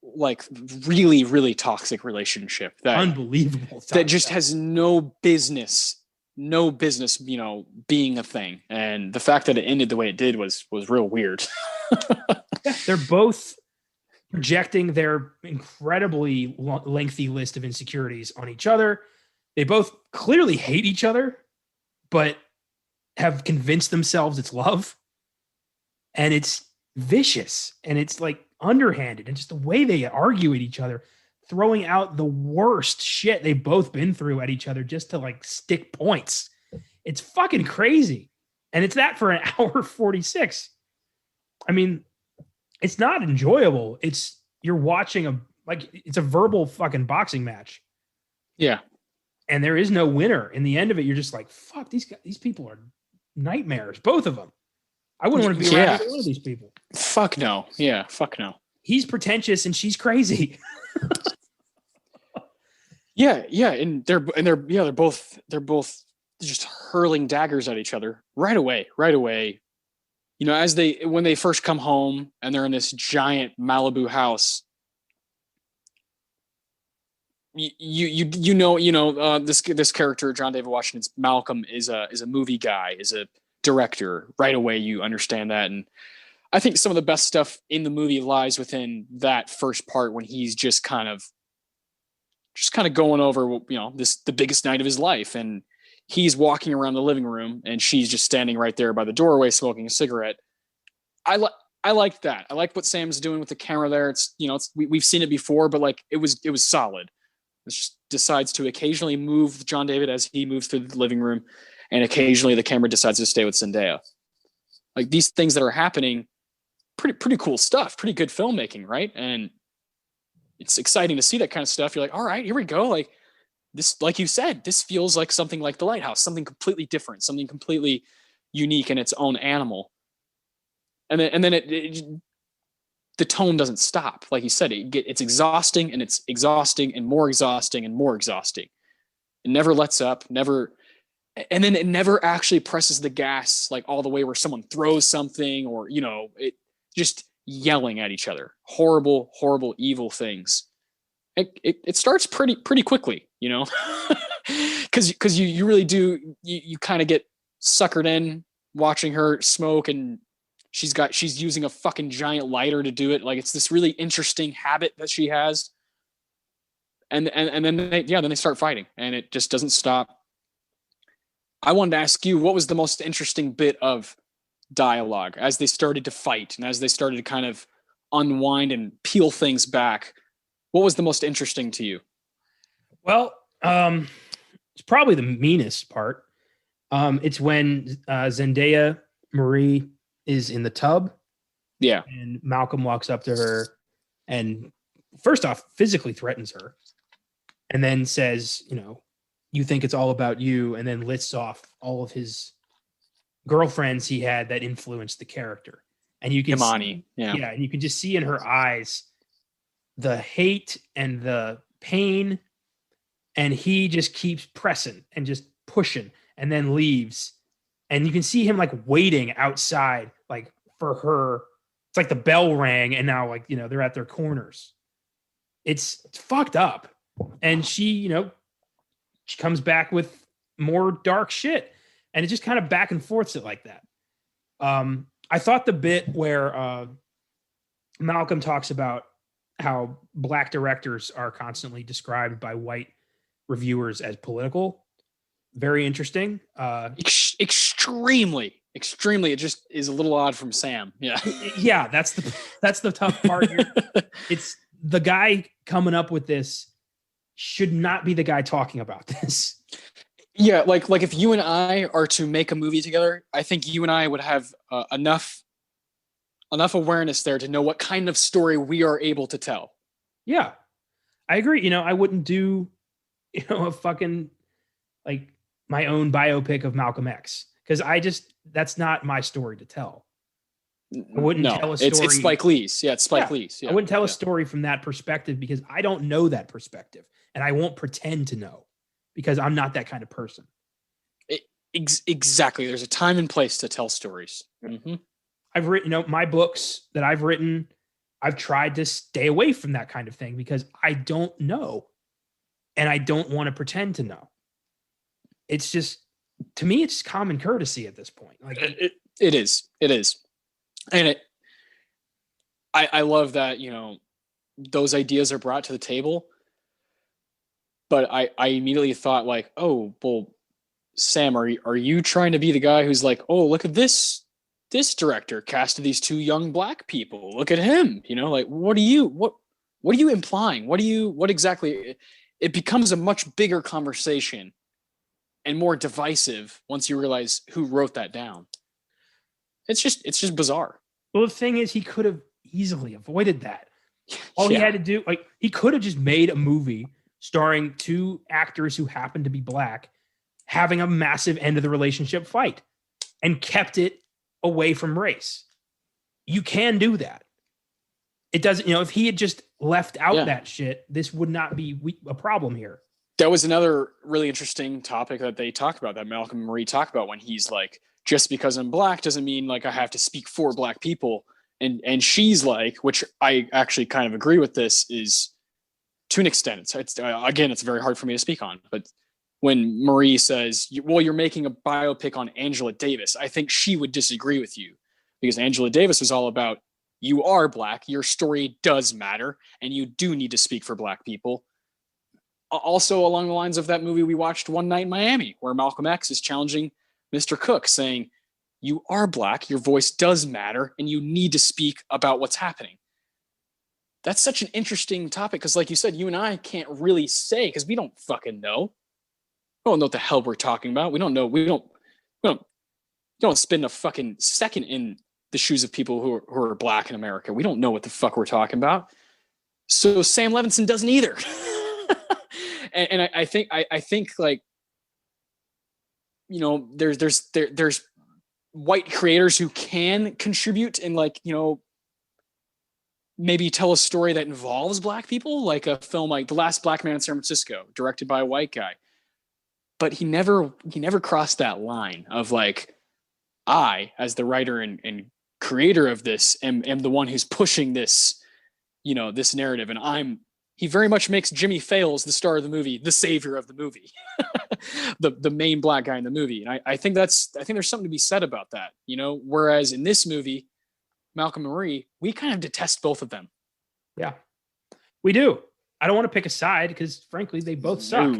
like really, really toxic relationship that unbelievable that just has no business, you know, being a thing. And the fact that it ended the way it did was real weird. They're both projecting their incredibly lengthy list of insecurities on each other. They both clearly hate each other, but have convinced themselves it's love. And it's vicious, and it's like underhanded, and just the way they argue at each other, throwing out the worst shit they've both been through at each other just to like stick points. It's fucking crazy. And it's that for an hour 46. I mean, it's not enjoyable. You're watching it's a verbal fucking boxing match. Yeah. And there is no winner. In the end of it, you're just like, fuck, these people are nightmares, both of them. I wouldn't want to be around either one of these people. Fuck no. Yeah, fuck no. He's pretentious and she's crazy. Yeah, and they're both just hurling daggers at each other right away. You know, when they first come home and they're in this giant Malibu house, you know this character, John David Washington's Malcolm, is a movie guy, is a director. Right away you understand that. And I think some of the best stuff in the movie lies within that first part when he's just kind of going over, you know, the biggest night of his life, and he's walking around the living room and she's just standing right there by the doorway smoking a cigarette. I liked that. I like what Sam's doing with the camera there. It's, you know, we've seen it before, but like it was solid. It just decides to occasionally move John David as he moves through the living room, and occasionally the camera decides to stay with Zendaya. Like these things that are happening, pretty cool stuff, pretty good filmmaking, right? And it's exciting to see that kind of stuff. You're like, all right, here we go. Like this, like you said, this feels like something like The Lighthouse, something completely different, something completely unique in its own animal. And then the tone doesn't stop. Like you said, it's exhausting and it's exhausting and more exhausting and more exhausting. It never lets up, never. And then it never actually presses the gas like all the way where someone throws something or, it just yelling at each other. Horrible, horrible, evil things. It starts pretty quickly, because you really do, you kind of get suckered in watching her smoke, and she's using a fucking giant lighter to do it. Like it's this really interesting habit that she has. And then they start fighting and it just doesn't stop. I wanted to ask you, what was the most interesting bit of dialogue as they started to fight and as they started to kind of unwind and peel things back? What was the most interesting to you? Well, it's probably the meanest part. It's when Zendaya Marie is in the tub. Yeah. And Malcolm walks up to her and first off physically threatens her and then says, you think it's all about you, and then lists off all of his girlfriends he had that influenced the character. And you can Imani, and you can just see in her eyes the hate and the pain, and he just keeps pressing and just pushing and then leaves. And you can see him like waiting outside, like for her. It's like the bell rang and now like, they're at their corners. It's fucked up. And she comes back with more dark shit, and it just kind of back and forths it like that. I thought the bit where Malcolm talks about how black directors are constantly described by white reviewers as political, very interesting. Extremely. It just is a little odd from Sam. Yeah, that's the tough part here. It's the guy coming up with this should not be the guy talking about this. Yeah, like if you and I are to make a movie together, I think you and I would have enough awareness there to know what kind of story we are able to tell. Yeah, I agree. I wouldn't do, a fucking like my own biopic of Malcolm X because that's not my story to tell. I wouldn't tell a story. It's Spike Lee's. Yeah, it's Spike Lee's. Yeah. I wouldn't tell a story from that perspective because I don't know that perspective. And I won't pretend to know because I'm not that kind of person. Exactly. There's a time and place to tell stories. Mm-hmm. I've written, my books that I've written, I've tried to stay away from that kind of thing because I don't know. And I don't want to pretend to know. It's just, to me, it's common courtesy at this point. Like it is. And I love that, those ideas are brought to the table. But I immediately thought like, oh, well, Sam, are you trying to be the guy who's like, oh, look at this director casted these two young black people. Look at him. Like, what are you implying? What exactly? It becomes a much bigger conversation and more divisive once you realize who wrote that down. It's just bizarre. Well, the thing is, he could have easily avoided that. All he had to do, like, he could have just made a movie starring two actors who happen to be black, having a massive end of the relationship fight, and kept it away from race. You can do that. It doesn't, if he had just left out that shit, this would not be a problem here. That was another really interesting topic that they talked about, that Malcolm and Marie talked about, when he's like, just because I'm black doesn't mean like I have to speak for black people. And she's like, which I actually kind of agree with this, is to an extent, it's again, it's very hard for me to speak on, but when Marie says, well, you're making a biopic on Angela Davis, I think she would disagree with you, because Angela Davis was all about, you are black, your story does matter, and you do need to speak for black people. Also along the lines of that movie we watched One Night in Miami, where Malcolm X is challenging Mr. Cook, saying, you are black, your voice does matter, and you need to speak about what's happening. That's such an interesting topic, because like you said, you and I can't really say, because we don't fucking know. We don't know what the hell we're talking about. We don't know. don't spend a fucking second in the shoes of people who are black in America. We don't know what the fuck we're talking about. So Sam Levinson doesn't either. and I think like, you know, there's white creators who can contribute and, like, you know, maybe tell a story that involves black people, like a film like The Last Black Man in San Francisco, directed by a white guy. But he never crossed that line of, like, I, as the writer and creator of this, am the one who's pushing this, you know, this narrative. And he very much makes Jimmy Fails, the star of the movie, the savior of the movie, the main black guy in the movie. And I think there's something to be said about that, you know, whereas in this movie, Malcolm and Marie, we kind of detest both of them. Yeah, we do. I don't want to pick a side because, frankly, they both suck.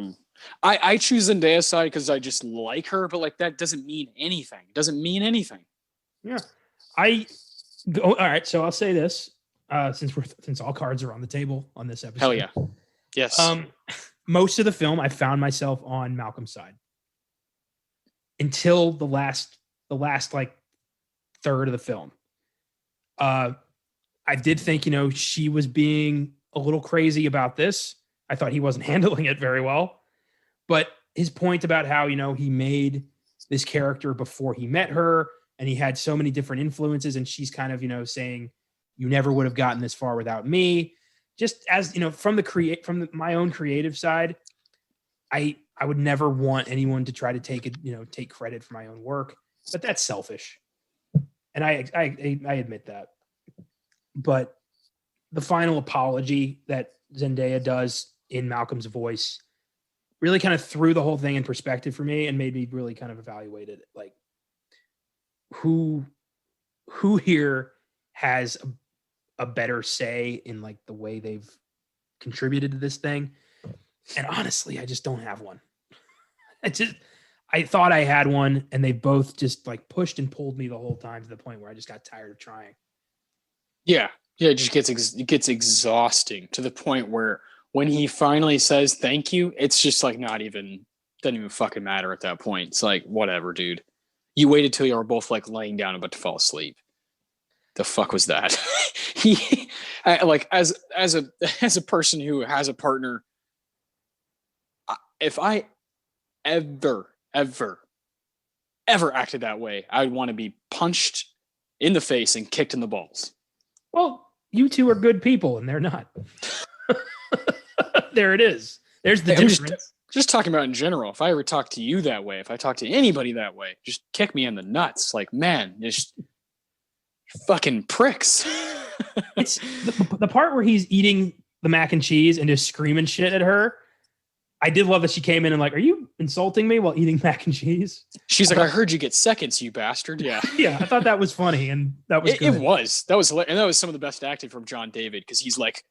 I choose Zendaya's side because I just like her, but, like, that doesn't mean anything. It doesn't mean anything. Yeah. All right. So I'll say this, since all cards are on the table on this episode. Hell yeah. Yes. Most of the film, I found myself on Malcolm's side until the last like third of the film. I did think, you know, she was being a little crazy about this. I thought he wasn't handling it very well. But his point about how, you know, he made this character before he met her, and he had so many different influences, and she's kind of, you know, saying, you never would have gotten this far without me. Just as, you know, from my own creative side, I would never want anyone to try to take credit for my own work, but that's selfish. And I admit that. But the final apology that Zendaya does in Malcolm's voice really kind of threw the whole thing in perspective for me and made me really kind of evaluate it. Like, who here has a better say in, like, the way they've contributed to this thing? And honestly, I just don't have one. I thought I had one, and they both just, like, pushed and pulled me the whole time to the point where I just got tired of trying. Yeah. It just gets exhausting to the point where when he finally says thank you, it's just like doesn't even fucking matter at that point. It's like, whatever, dude. You waited till you were both, like, laying down about to fall asleep. The fuck was that? Like, as a person who has a partner, if I ever acted that way, I'd want to be punched in the face and kicked in the balls. Well, you two are good people, and they're not. There it is. There's the difference. Just talking about in general. If I ever talk to you that way, if I talk to anybody that way, just kick me in the nuts. Like, man, just fucking pricks. It's the part where he's eating the mac and cheese and just screaming shit at her. I did love that she came in and, like, are you insulting me while eating mac and cheese? She's like, I heard you get seconds, you bastard. Yeah. Yeah, I thought that was funny, and that was good. It was. That was some of the best acting from John David, because he's, like,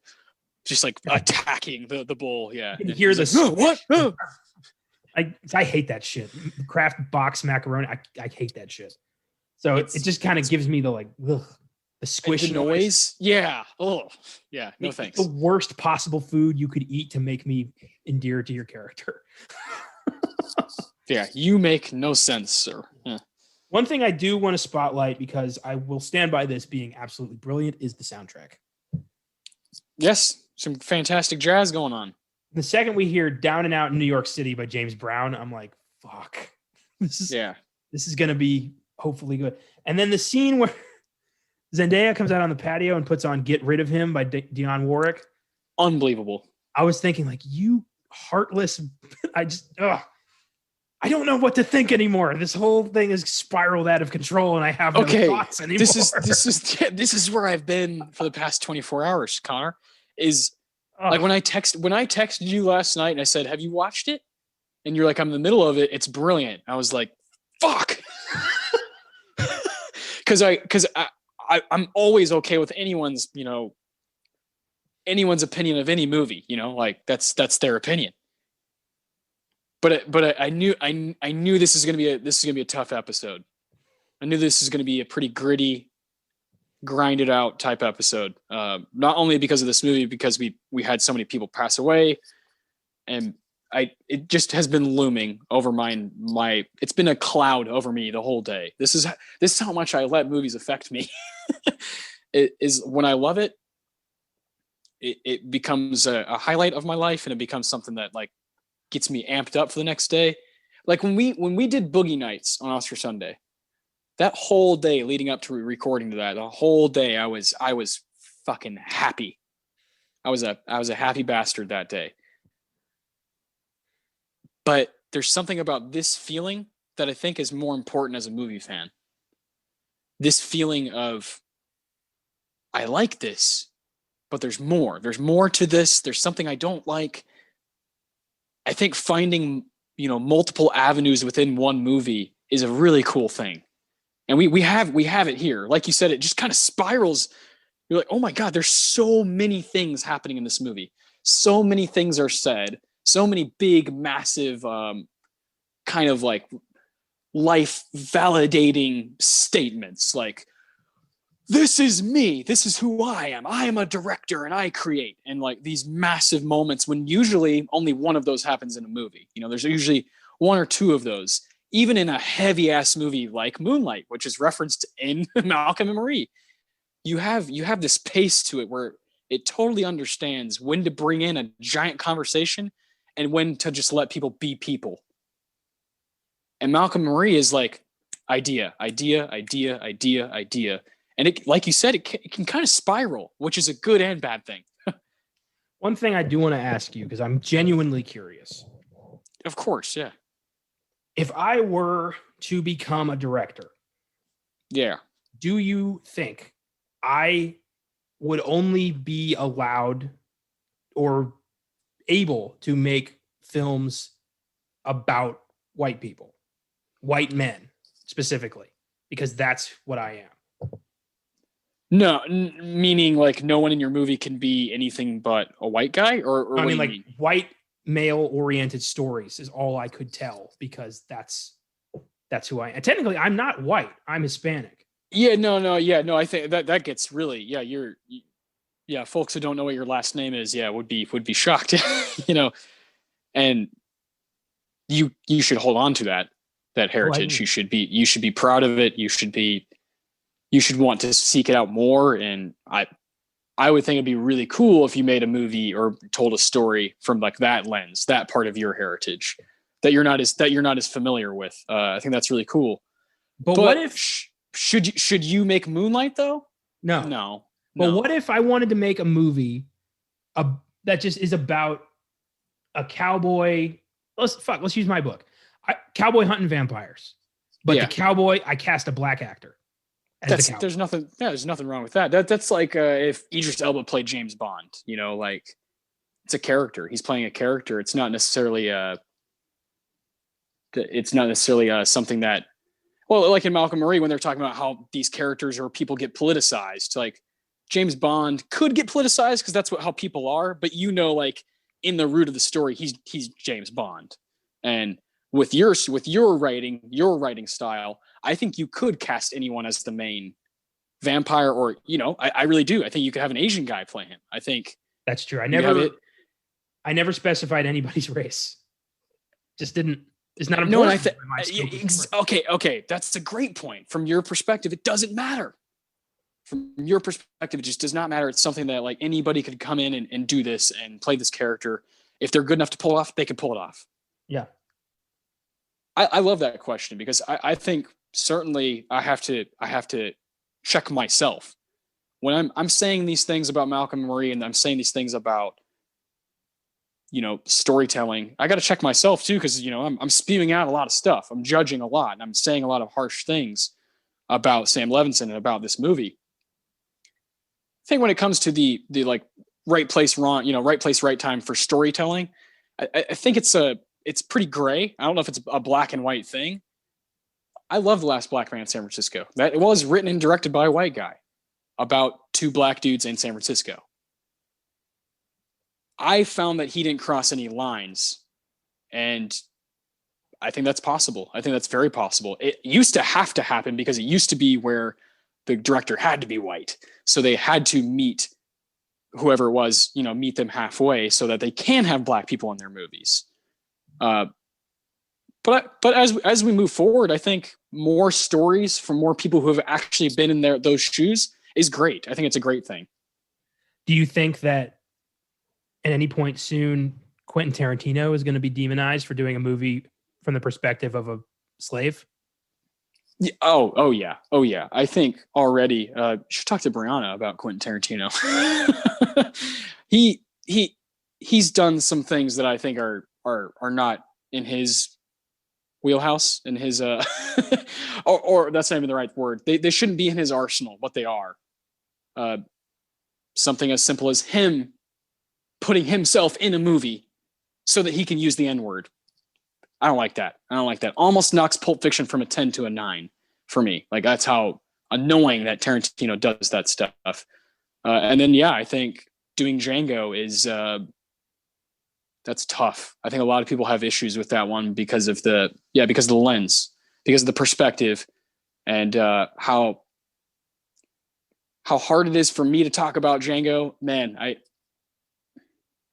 just, like, attacking the bull. Yeah. You can hear this. Like, what? Oh. I hate that shit. Kraft box macaroni. I hate that shit. So it just kind of gives me the, like, ugh, the squish noise. Yeah. Oh, yeah. No it's thanks. The worst possible food you could eat to make me endear to your character. Yeah. You make no sense, sir. Yeah. One thing I do want to spotlight, because I will stand by this being absolutely brilliant, is the soundtrack. Yes. Some fantastic jazz going on. The second we hear Down and Out in New York City by James Brown, I'm like, fuck. This is going to be hopefully good. And then the scene where Zendaya comes out on the patio and puts on Get Rid of Him by Dionne Warwick. Unbelievable. I was thinking, like, you heartless. I don't know what to think anymore. This whole thing has spiraled out of control, and I have no thoughts anymore. This is where I've been for the past 24 hours, Connor. Is like when I texted you last night and I said, have you watched it? And you're like, I'm in the middle of it. It's brilliant. I was like, fuck. Cause I'm always okay with anyone's opinion of any movie, like that's their opinion. But I knew this is going to be a tough episode. I knew this is going to be a pretty gritty, grinded out type episode. Not only because of this movie, because we had so many people pass away, and it just has been looming over my it's been a cloud over me the whole day. This is how much I let movies affect me. It is when I love it, it becomes a highlight of my life, and it becomes something that like gets me amped up for the next day. Like when we did Boogie Nights on Oscar Sunday, that whole day leading up to recording to that, the whole day I was fucking happy. I was a happy bastard that day. But there's something about this feeling that I think is more important as a movie fan. This feeling of, I like this, but there's more. There's more to this. There's something I don't like. I think finding, multiple avenues within one movie is a really cool thing. And we have it here. Like you said, it just kind of spirals. You're like, oh my God, there's so many things happening in this movie. So many things are said. So many big, massive, kind of like life validating statements like, this is me. This is who I am. I am a director and I create. And like these massive moments when usually only one of those happens in a movie. There's usually one or two of those, even in a heavy ass movie like Moonlight, which is referenced in Malcolm and Marie. You have this pace to it where it totally understands when to bring in a giant conversation and when to just let people be people. And Malcolm and Marie is like idea. And it, like you said, it can kind of spiral, which is a good and bad thing. One thing I do want to ask you, because I'm genuinely curious. Of course, yeah. If I were to become a director, yeah, do you think I would only be allowed or able to make films about white people, white men specifically, because that's what I am? No, meaning like no one in your movie can be anything but a white guy, or I mean, like white male-oriented stories is all I could tell because that's who I am. And technically, I'm not white. I'm Hispanic. Yeah, no. I think that gets really, yeah. Folks who don't know what your last name is, would be shocked, and you should hold on to that heritage. You should be proud of it. You should want to seek it out more. And I would think it'd be really cool if you made a movie or told a story from like that lens, that part of your heritage that you're not as familiar with. I think that's really cool. But what if should you make Moonlight though? No. But what if I wanted to make a movie that just is about a cowboy? Let's use my book. Cowboy hunting vampires. But the cowboy, I cast a black actor. There's nothing wrong with that. That's like if Idris Elba played James Bond, like it's a character. He's playing a character. It's not necessarily something that, well, like in Malcolm Marie when they're talking about how these characters or people get politicized. Like James Bond could get politicized because that's how people are. But like in the root of the story, he's James Bond, and with your writing style, I think you could cast anyone as the main vampire, or I really do. I think you could have an Asian guy play him. I think that's true. I never specified anybody's race. Just didn't. It's not important. Okay. That's a great point. From your perspective, it doesn't matter. From your perspective, it just does not matter. It's something that like anybody could come in and do this and play this character. If they're good enough to pull it off, they can pull it off. Yeah. I love that question because I think certainly I have to check myself when I'm saying these things about Malcolm and Marie, and I'm saying these things about storytelling. I got to check myself too because I'm spewing out a lot of stuff. I'm judging a lot, and I'm saying a lot of harsh things about Sam Levinson and about this movie. I think when it comes to the like right place, right time for storytelling, I think it's pretty gray. I don't know if it's a black and white thing. I love The Last Black Man in San Francisco. That it was written and directed by a white guy about two black dudes in San Francisco. I found that he didn't cross any lines, and I think that's possible. I think that's very possible. It used to have to happen because it used to be where the director had to be white. So they had to meet whoever it was, meet them halfway so that they can have black people in their movies. Uh, but as we move forward, I think more stories from more people who have actually been in those shoes is great. I think it's a great thing. Do you think that at any point soon Quentin Tarantino is going to be demonized for doing a movie from the perspective of a slave? Yeah, oh yeah. I think already. Should talk to Brianna about Quentin Tarantino. He's done some things that I think are not in his wheelhouse, in his or that's not even the right word. They shouldn't be in his arsenal, but they are. Something as simple as him putting himself in a movie so that he can use the N-word. I don't like that. Almost knocks Pulp Fiction from a 10 to a 9 for me. Like, that's how annoying that Tarantino does that stuff. And then, yeah, I think doing Django is that's tough. I think a lot of people have issues with that one because of the lens, because of the perspective, and how hard it is for me to talk about Django. Man,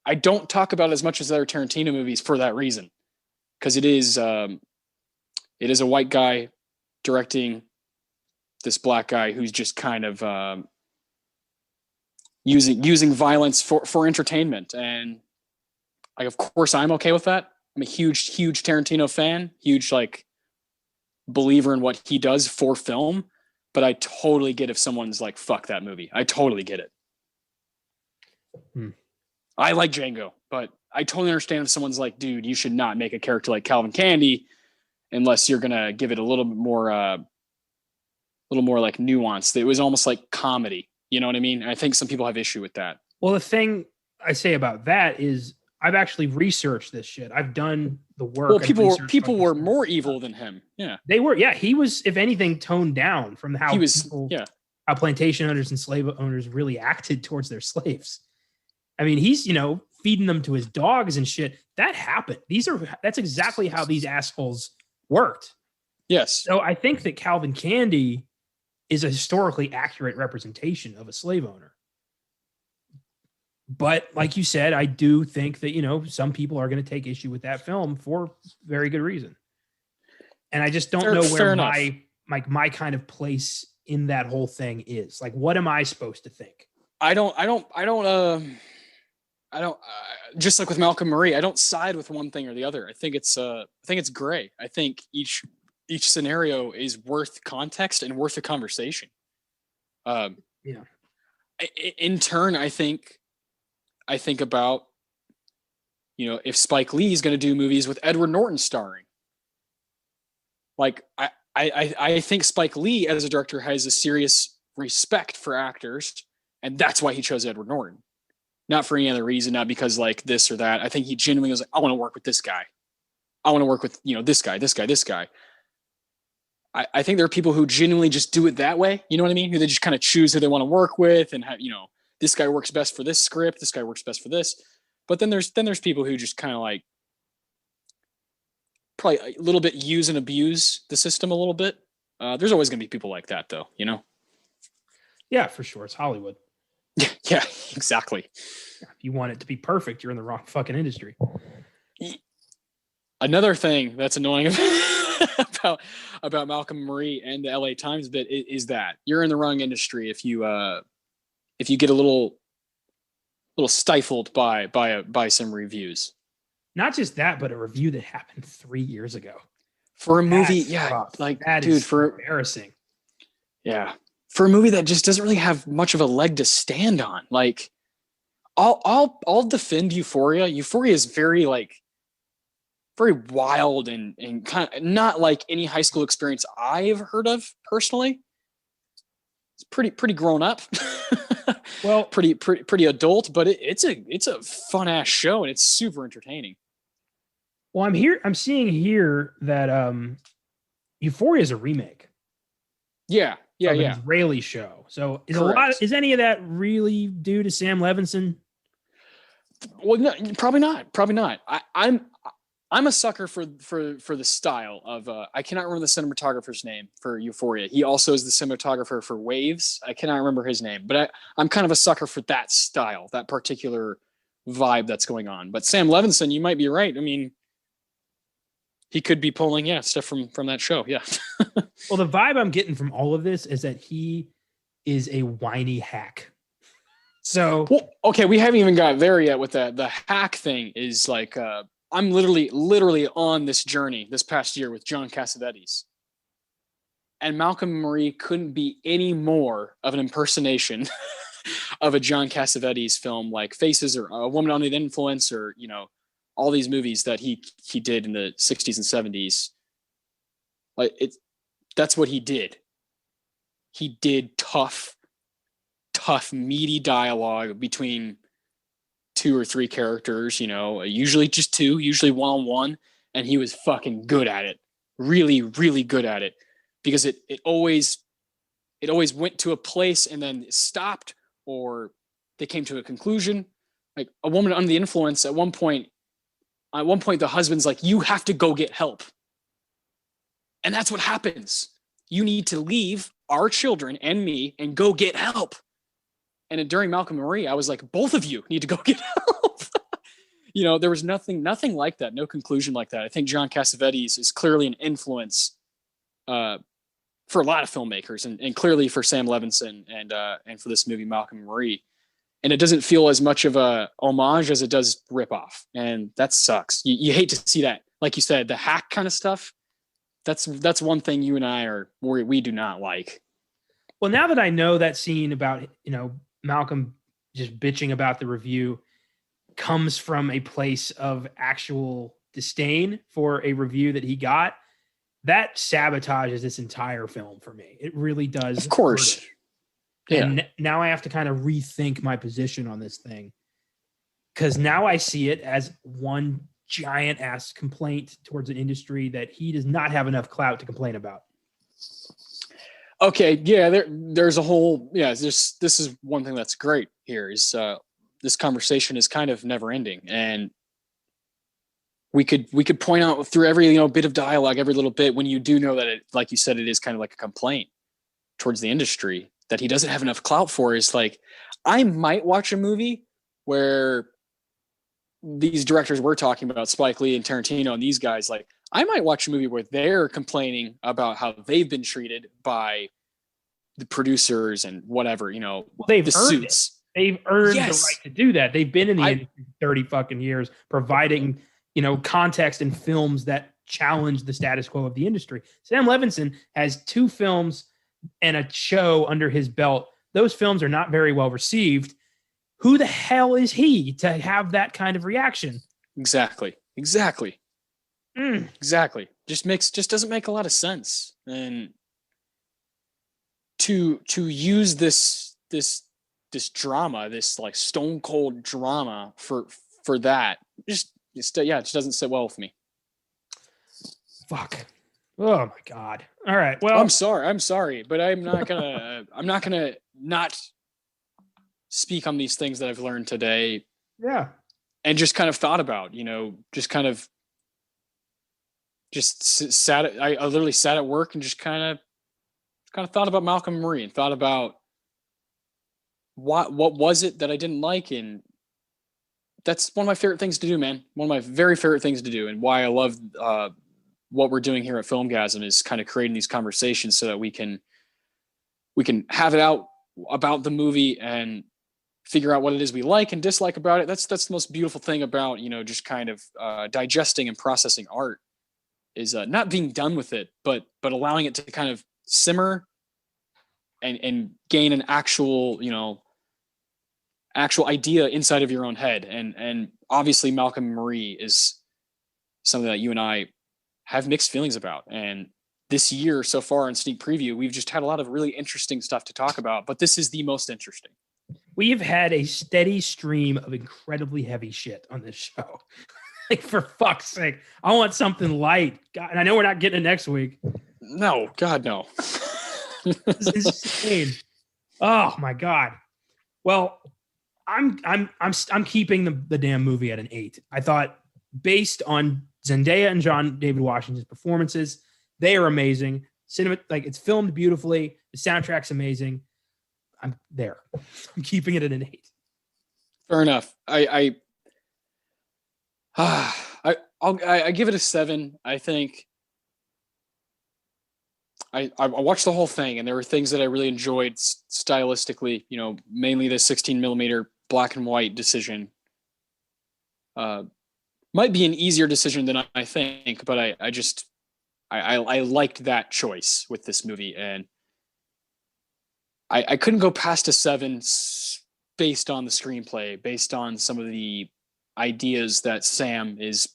I don't talk about it as much as other Tarantino movies for that reason, because it is a white guy directing this black guy who's just kind of using violence for entertainment. And like, of course I'm okay with that. I'm a huge Tarantino fan, huge like believer in what he does for film, but I totally get if someone's like, fuck that movie. I totally get it. I like Django, but I totally understand if someone's like, dude, you should not make a character like Calvin Candy unless you're going to give it a little bit more, like nuance. It was almost like comedy. You know what I mean? I think some people have issue with that. Well, the thing I say about that is I've actually researched this shit. I've done the work. Well, people were more evil than him. Yeah. They were. Yeah. He was, if anything, toned down from how how plantation owners and slave owners really acted towards their slaves. I mean, he's, feeding them to his dogs and shit. That happened. That's exactly how these assholes worked. Yes. So I think that Calvin Candy is a historically accurate representation of a slave owner. But like you said, I do think that, some people are going to take issue with that film for very good reason. And I just don't know where my kind of place in that whole thing is. Like, what am I supposed to think? I don't just like with Malcolm Murray, I don't side with one thing or the other. I think it's gray. I think each scenario is worth context and worth a conversation. In turn, I think about, if Spike Lee is going to do movies with Edward Norton starring. Like, I think Spike Lee as a director has a serious respect for actors, and that's why he chose Edward Norton. Not for any other reason, not because like this or that. I think he genuinely was like, I want to work with this guy. I want to work with, this guy. I think there are people who genuinely just do it that way. You know what I mean? Who they just kind of choose who they want to work with, and have, this guy works best for this script. This guy works best for this. But then there's people who just kind of like probably a little bit use and abuse the system a little bit. There's always going to be people like that, though. Yeah, for sure. It's Hollywood. Yeah, exactly. If you want it to be perfect, you're in the wrong fucking industry. Another thing that's annoying about Malcolm Murray and the LA Times bit is that you're in the wrong industry if you get a little stifled by some reviews. Not just that, but a review that happened 3 years ago for a movie. Like that, dude, for embarrassing. Yeah. For a movie that just doesn't really have much of a leg to stand on. Like, I'll defend Euphoria. Euphoria is very wild and kind of not like any high school experience I've heard of personally. It's pretty grown up. Well, pretty adult, but it's a fun ass show and it's super entertaining. Well, I'm seeing here that Euphoria is a remake. Yeah. An Israeli show. So is any of that really due to Sam Levinson? Well, no, probably not. I'm a sucker for the style of I cannot remember the cinematographer's name for Euphoria. He also is the cinematographer for Waves. I cannot remember his name, but I'm kind of a sucker for that style, that particular vibe that's going on. But Sam Levinson, you might be right. I mean, he could be pulling stuff from that show. Yeah. Well, the vibe I'm getting from all of this is that he is a whiny hack. So, well, okay, we haven't even got there yet with that. The hack thing is like, I'm literally on this journey this past year with John Cassavetes. And Malcolm and Marie couldn't be any more of an impersonation of a John Cassavetes film like Faces or A Woman Under the Influence, or, you know, all these movies that he did in the 60s and 70s. Like, that's what he did. He did tough, meaty dialogue between 2 or 3 characters, you know, usually just 2, usually one-on-one, and he was fucking good at it. Really, really good at it. Because it always went to a place and then stopped, or they came to a conclusion. Like A Woman Under the Influence, at one point the husband's like, you have to go get help. And that's what happens. You need to leave our children and me and go get help. And during Malcolm and Marie, I was like, both of you need to go get help. You know, there was nothing like that, no conclusion like that. I think John Cassavetes is clearly an influence for a lot of filmmakers, and clearly for Sam Levinson and for this movie Malcolm and Marie. And it doesn't feel as much of a homage as it does rip off, and that sucks. You hate to see that. Like you said, the hack kind of stuff. That's one thing you and I we do not like. well, now that I know that scene about, you know, Malcolm just bitching about the review comes from a place of actual disdain for a review that he got, that sabotages this entire film for me. It really does. Of course. Yeah. And now I have to kind of rethink my position on this thing, because now I see it as one giant ass complaint towards an industry that he does not have enough clout to complain about. Okay. Yeah. There's a whole, this is one thing that's great here is, this conversation is kind of never ending, and we could point out through every, you know, bit of dialogue, every little bit, when you do know that it, like you said, it is kind of like a complaint towards the industry that he doesn't have enough clout for, is like, I might watch a movie where these directors we're talking about, Spike Lee and Tarantino and these guys, like, I might watch a movie where they're complaining about how they've been treated by the producers and whatever, you know, they've the earned suits. It. They've earned Yes. the right to do that. They've been in the industry for 30 fucking years, providing, you know, context in films that challenge the status quo of the industry. Sam Levinson has 2 films and a show under his belt. Those films are not very well received. Who the hell is he to have that kind of reaction? Exactly. Exactly. Just doesn't make a lot of sense. And to use this drama, this like stone cold drama for that, it just doesn't sit well with me. Fuck. Oh my God. All right. Well, I'm sorry, but I'm not gonna not speak on these things that I've learned today. Yeah. And just kind of thought about, you know, I literally sat at work and just kind of thought about Malcolm and Marie, and thought about what was it that I didn't like. And that's one of my favorite things to do, man. One of my very favorite things to do, and why I love what we're doing here at Filmgazm, is kind of creating these conversations so that we can have it out about the movie and figure out what it is we like and dislike about it. That's the most beautiful thing about, you know, just kind of digesting and processing art, is not being done with it, but allowing it to kind of simmer and gain an actual, you know, actual idea inside of your own head. And obviously Malcolm and Marie is something that you and I have mixed feelings about. And this year so far in sneak preview, we've just had a lot of really interesting stuff to talk about, but this is the most interesting. We've had a steady stream of incredibly heavy shit on this show. Like, for fuck's sake, I want something light. God, and I know we're not getting it next week. No, God, no. This is insane. Oh my God. Well, I'm keeping the damn movie at an 8. I thought, based on Zendaya and John David Washington's performances, they are amazing. Like, it's filmed beautifully. The soundtrack's amazing. I'm there. I'm keeping it at an 8. Fair enough. I give it a 7. I think I watched the whole thing, and there were things that I really enjoyed stylistically. Mainly the 16 millimeter black and white decision. Might be an easier decision than I think, but I liked that choice with this movie, and I couldn't go past a 7 based on the screenplay, based on some of the ideas that Sam is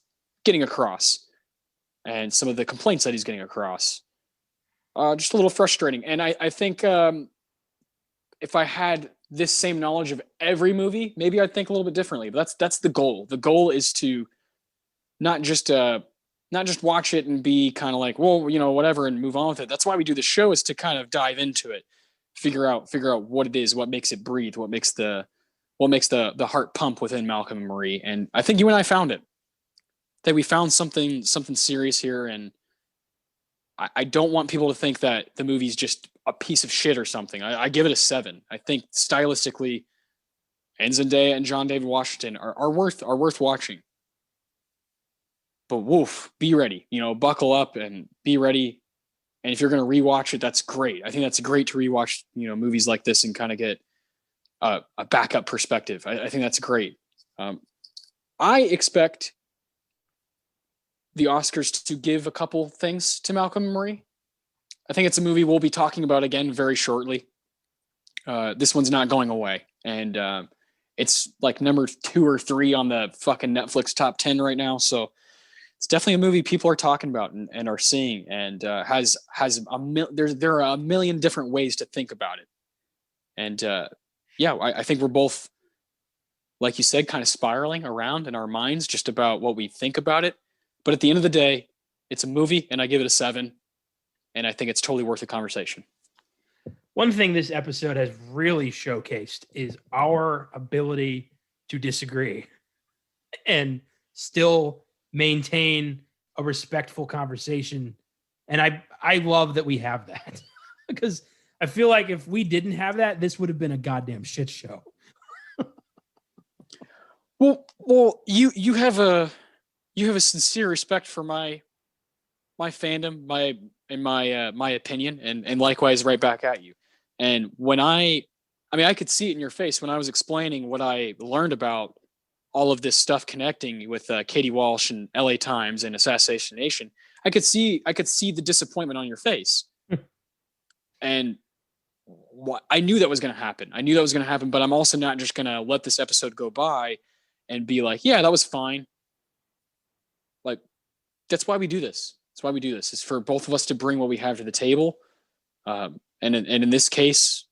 getting across, and some of the complaints that he's getting across. Just a little frustrating. And I think if I had this same knowledge of every movie, maybe I'd think a little bit differently. But that's the goal. The goal is to not just watch it and be kind of like, well, whatever, and move on with it. That's why we do the show, is to kind of dive into it, figure out what it is, what makes it breathe, what makes the heart pump within Malcolm and Marie. And I think you and I found it. That we found something serious here, and I don't want people to think that the movie's just a piece of shit or something. I give it a 7. I think stylistically, and Zendaya and John David Washington are worth watching. But woof, be ready. Buckle up and be ready. And if you're going to rewatch it, that's great. I think that's great to rewatch movies like this and kind of get a backup perspective. I think that's great. I expect the Oscars to give a couple things to Malcolm and Marie. I think it's a movie we'll be talking about again very shortly. This one's not going away. And it's like number 2 or 3 on the fucking Netflix top 10 right now. So it's definitely a movie people are talking about and are seeing, and there are a million different ways to think about it. And I think we're both, like you said, kind of spiraling around in our minds just about what we think about it. But at the end of the day, it's a movie, and I give it a 7. And I think it's totally worth the conversation. One thing this episode has really showcased is our ability to disagree and still maintain a respectful conversation. And I love that we have that, because I feel like if we didn't have that, this would have been a goddamn shit show. Well, you have a sincere respect for my fandom, my opinion, and likewise right back at you. And when I could see it in your face when I was explaining what I learned about all of this stuff connecting with Katie Walsh and LA Times and Assassination Nation. I could see the disappointment on your face. And I knew that was going to happen. But I'm also not just going to let this episode go by and be like, yeah, that was fine. Like, that's why we do this. It's for both of us to bring what we have to the table. And in this case,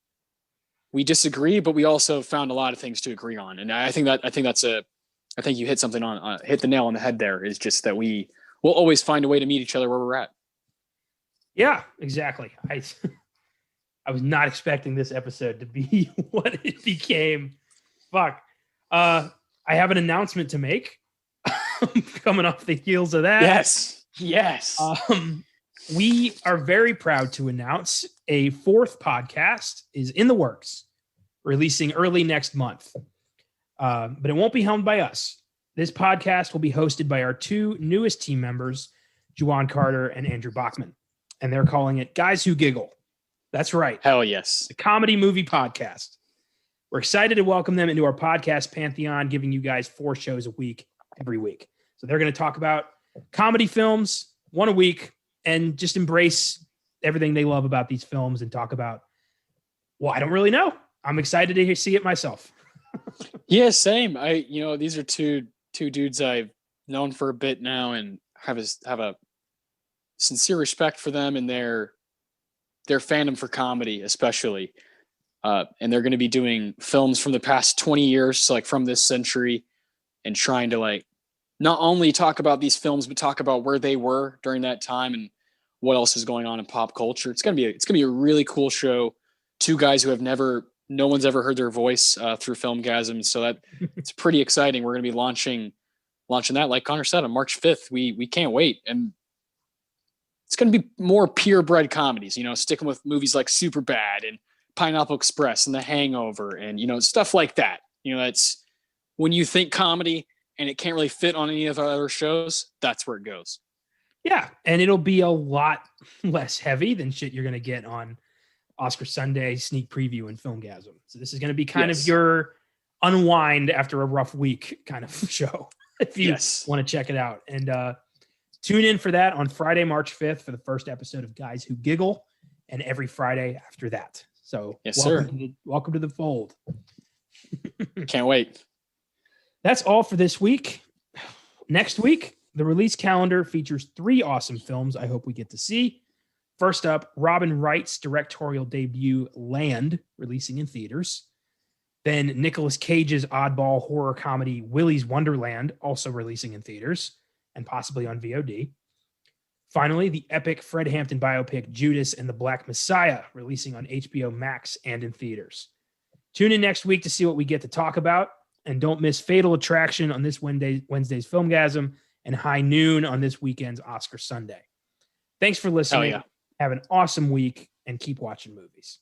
we disagree, but we also found a lot of things to agree on. And I think you hit something hit the nail on the head there, is just that we'll always find a way to meet each other where we're at. Yeah, exactly. I was not expecting this episode to be what it became. Fuck. I have an announcement to make coming off the heels of that. Yes. We are very proud to announce a 4th podcast is in the works, releasing early next month. But it won't be helmed by us. This podcast will be hosted by our 2 newest team members, Juwan Carter and Andrew Bachman. And they're calling it Guys Who Giggle. That's right. Hell yes. The comedy movie podcast. We're excited to welcome them into our podcast pantheon, giving you guys 4 shows a week, every week. So they're going to talk about comedy films, 1 a week, and just embrace everything they love about these films and talk about, well, I don't really know. I'm excited to see it myself. Yeah, same. These are two dudes I've known for a bit now and have a sincere respect for them and their fandom for comedy, especially. And they're going to be doing films from the past 20 years, like from this century, and trying to like not only talk about these films, but talk about where they were during that time and what else is going on in pop culture. It's gonna be a really cool show. 2 guys who no one's ever heard their voice through Filmgazm, so that it's pretty exciting. We're gonna be launching that, like Connor said, on March 5th. We can't wait, and it's gonna be more purebred comedies. Sticking with movies like Superbad and Pineapple Express and The Hangover, and stuff like that. That's when you think comedy, and it can't really fit on any of our other shows, that's where it goes. Yeah, and it'll be a lot less heavy than shit you're going to get on Oscar Sunday sneak preview and Filmgazm. So this is going to be kind of your unwind after a rough week kind of show, if you want to check it out. And tune in for that on Friday, March 5th for the first episode of Guys Who Giggle, and every Friday after that. So welcome to the fold. Can't wait. That's all for this week. Next week, the release calendar features 3 awesome films I hope we get to see. First up, Robin Wright's directorial debut, Land, releasing in theaters. Then Nicolas Cage's oddball horror comedy, Willy's Wonderland, also releasing in theaters and possibly on VOD. Finally, the epic Fred Hampton biopic, Judas and the Black Messiah, releasing on HBO Max and in theaters. Tune in next week to see what we get to talk about. And don't miss Fatal Attraction on this Wednesday's Filmgazm and High Noon on this weekend's Oscar Sunday. Thanks for listening. Have an awesome week and keep watching movies.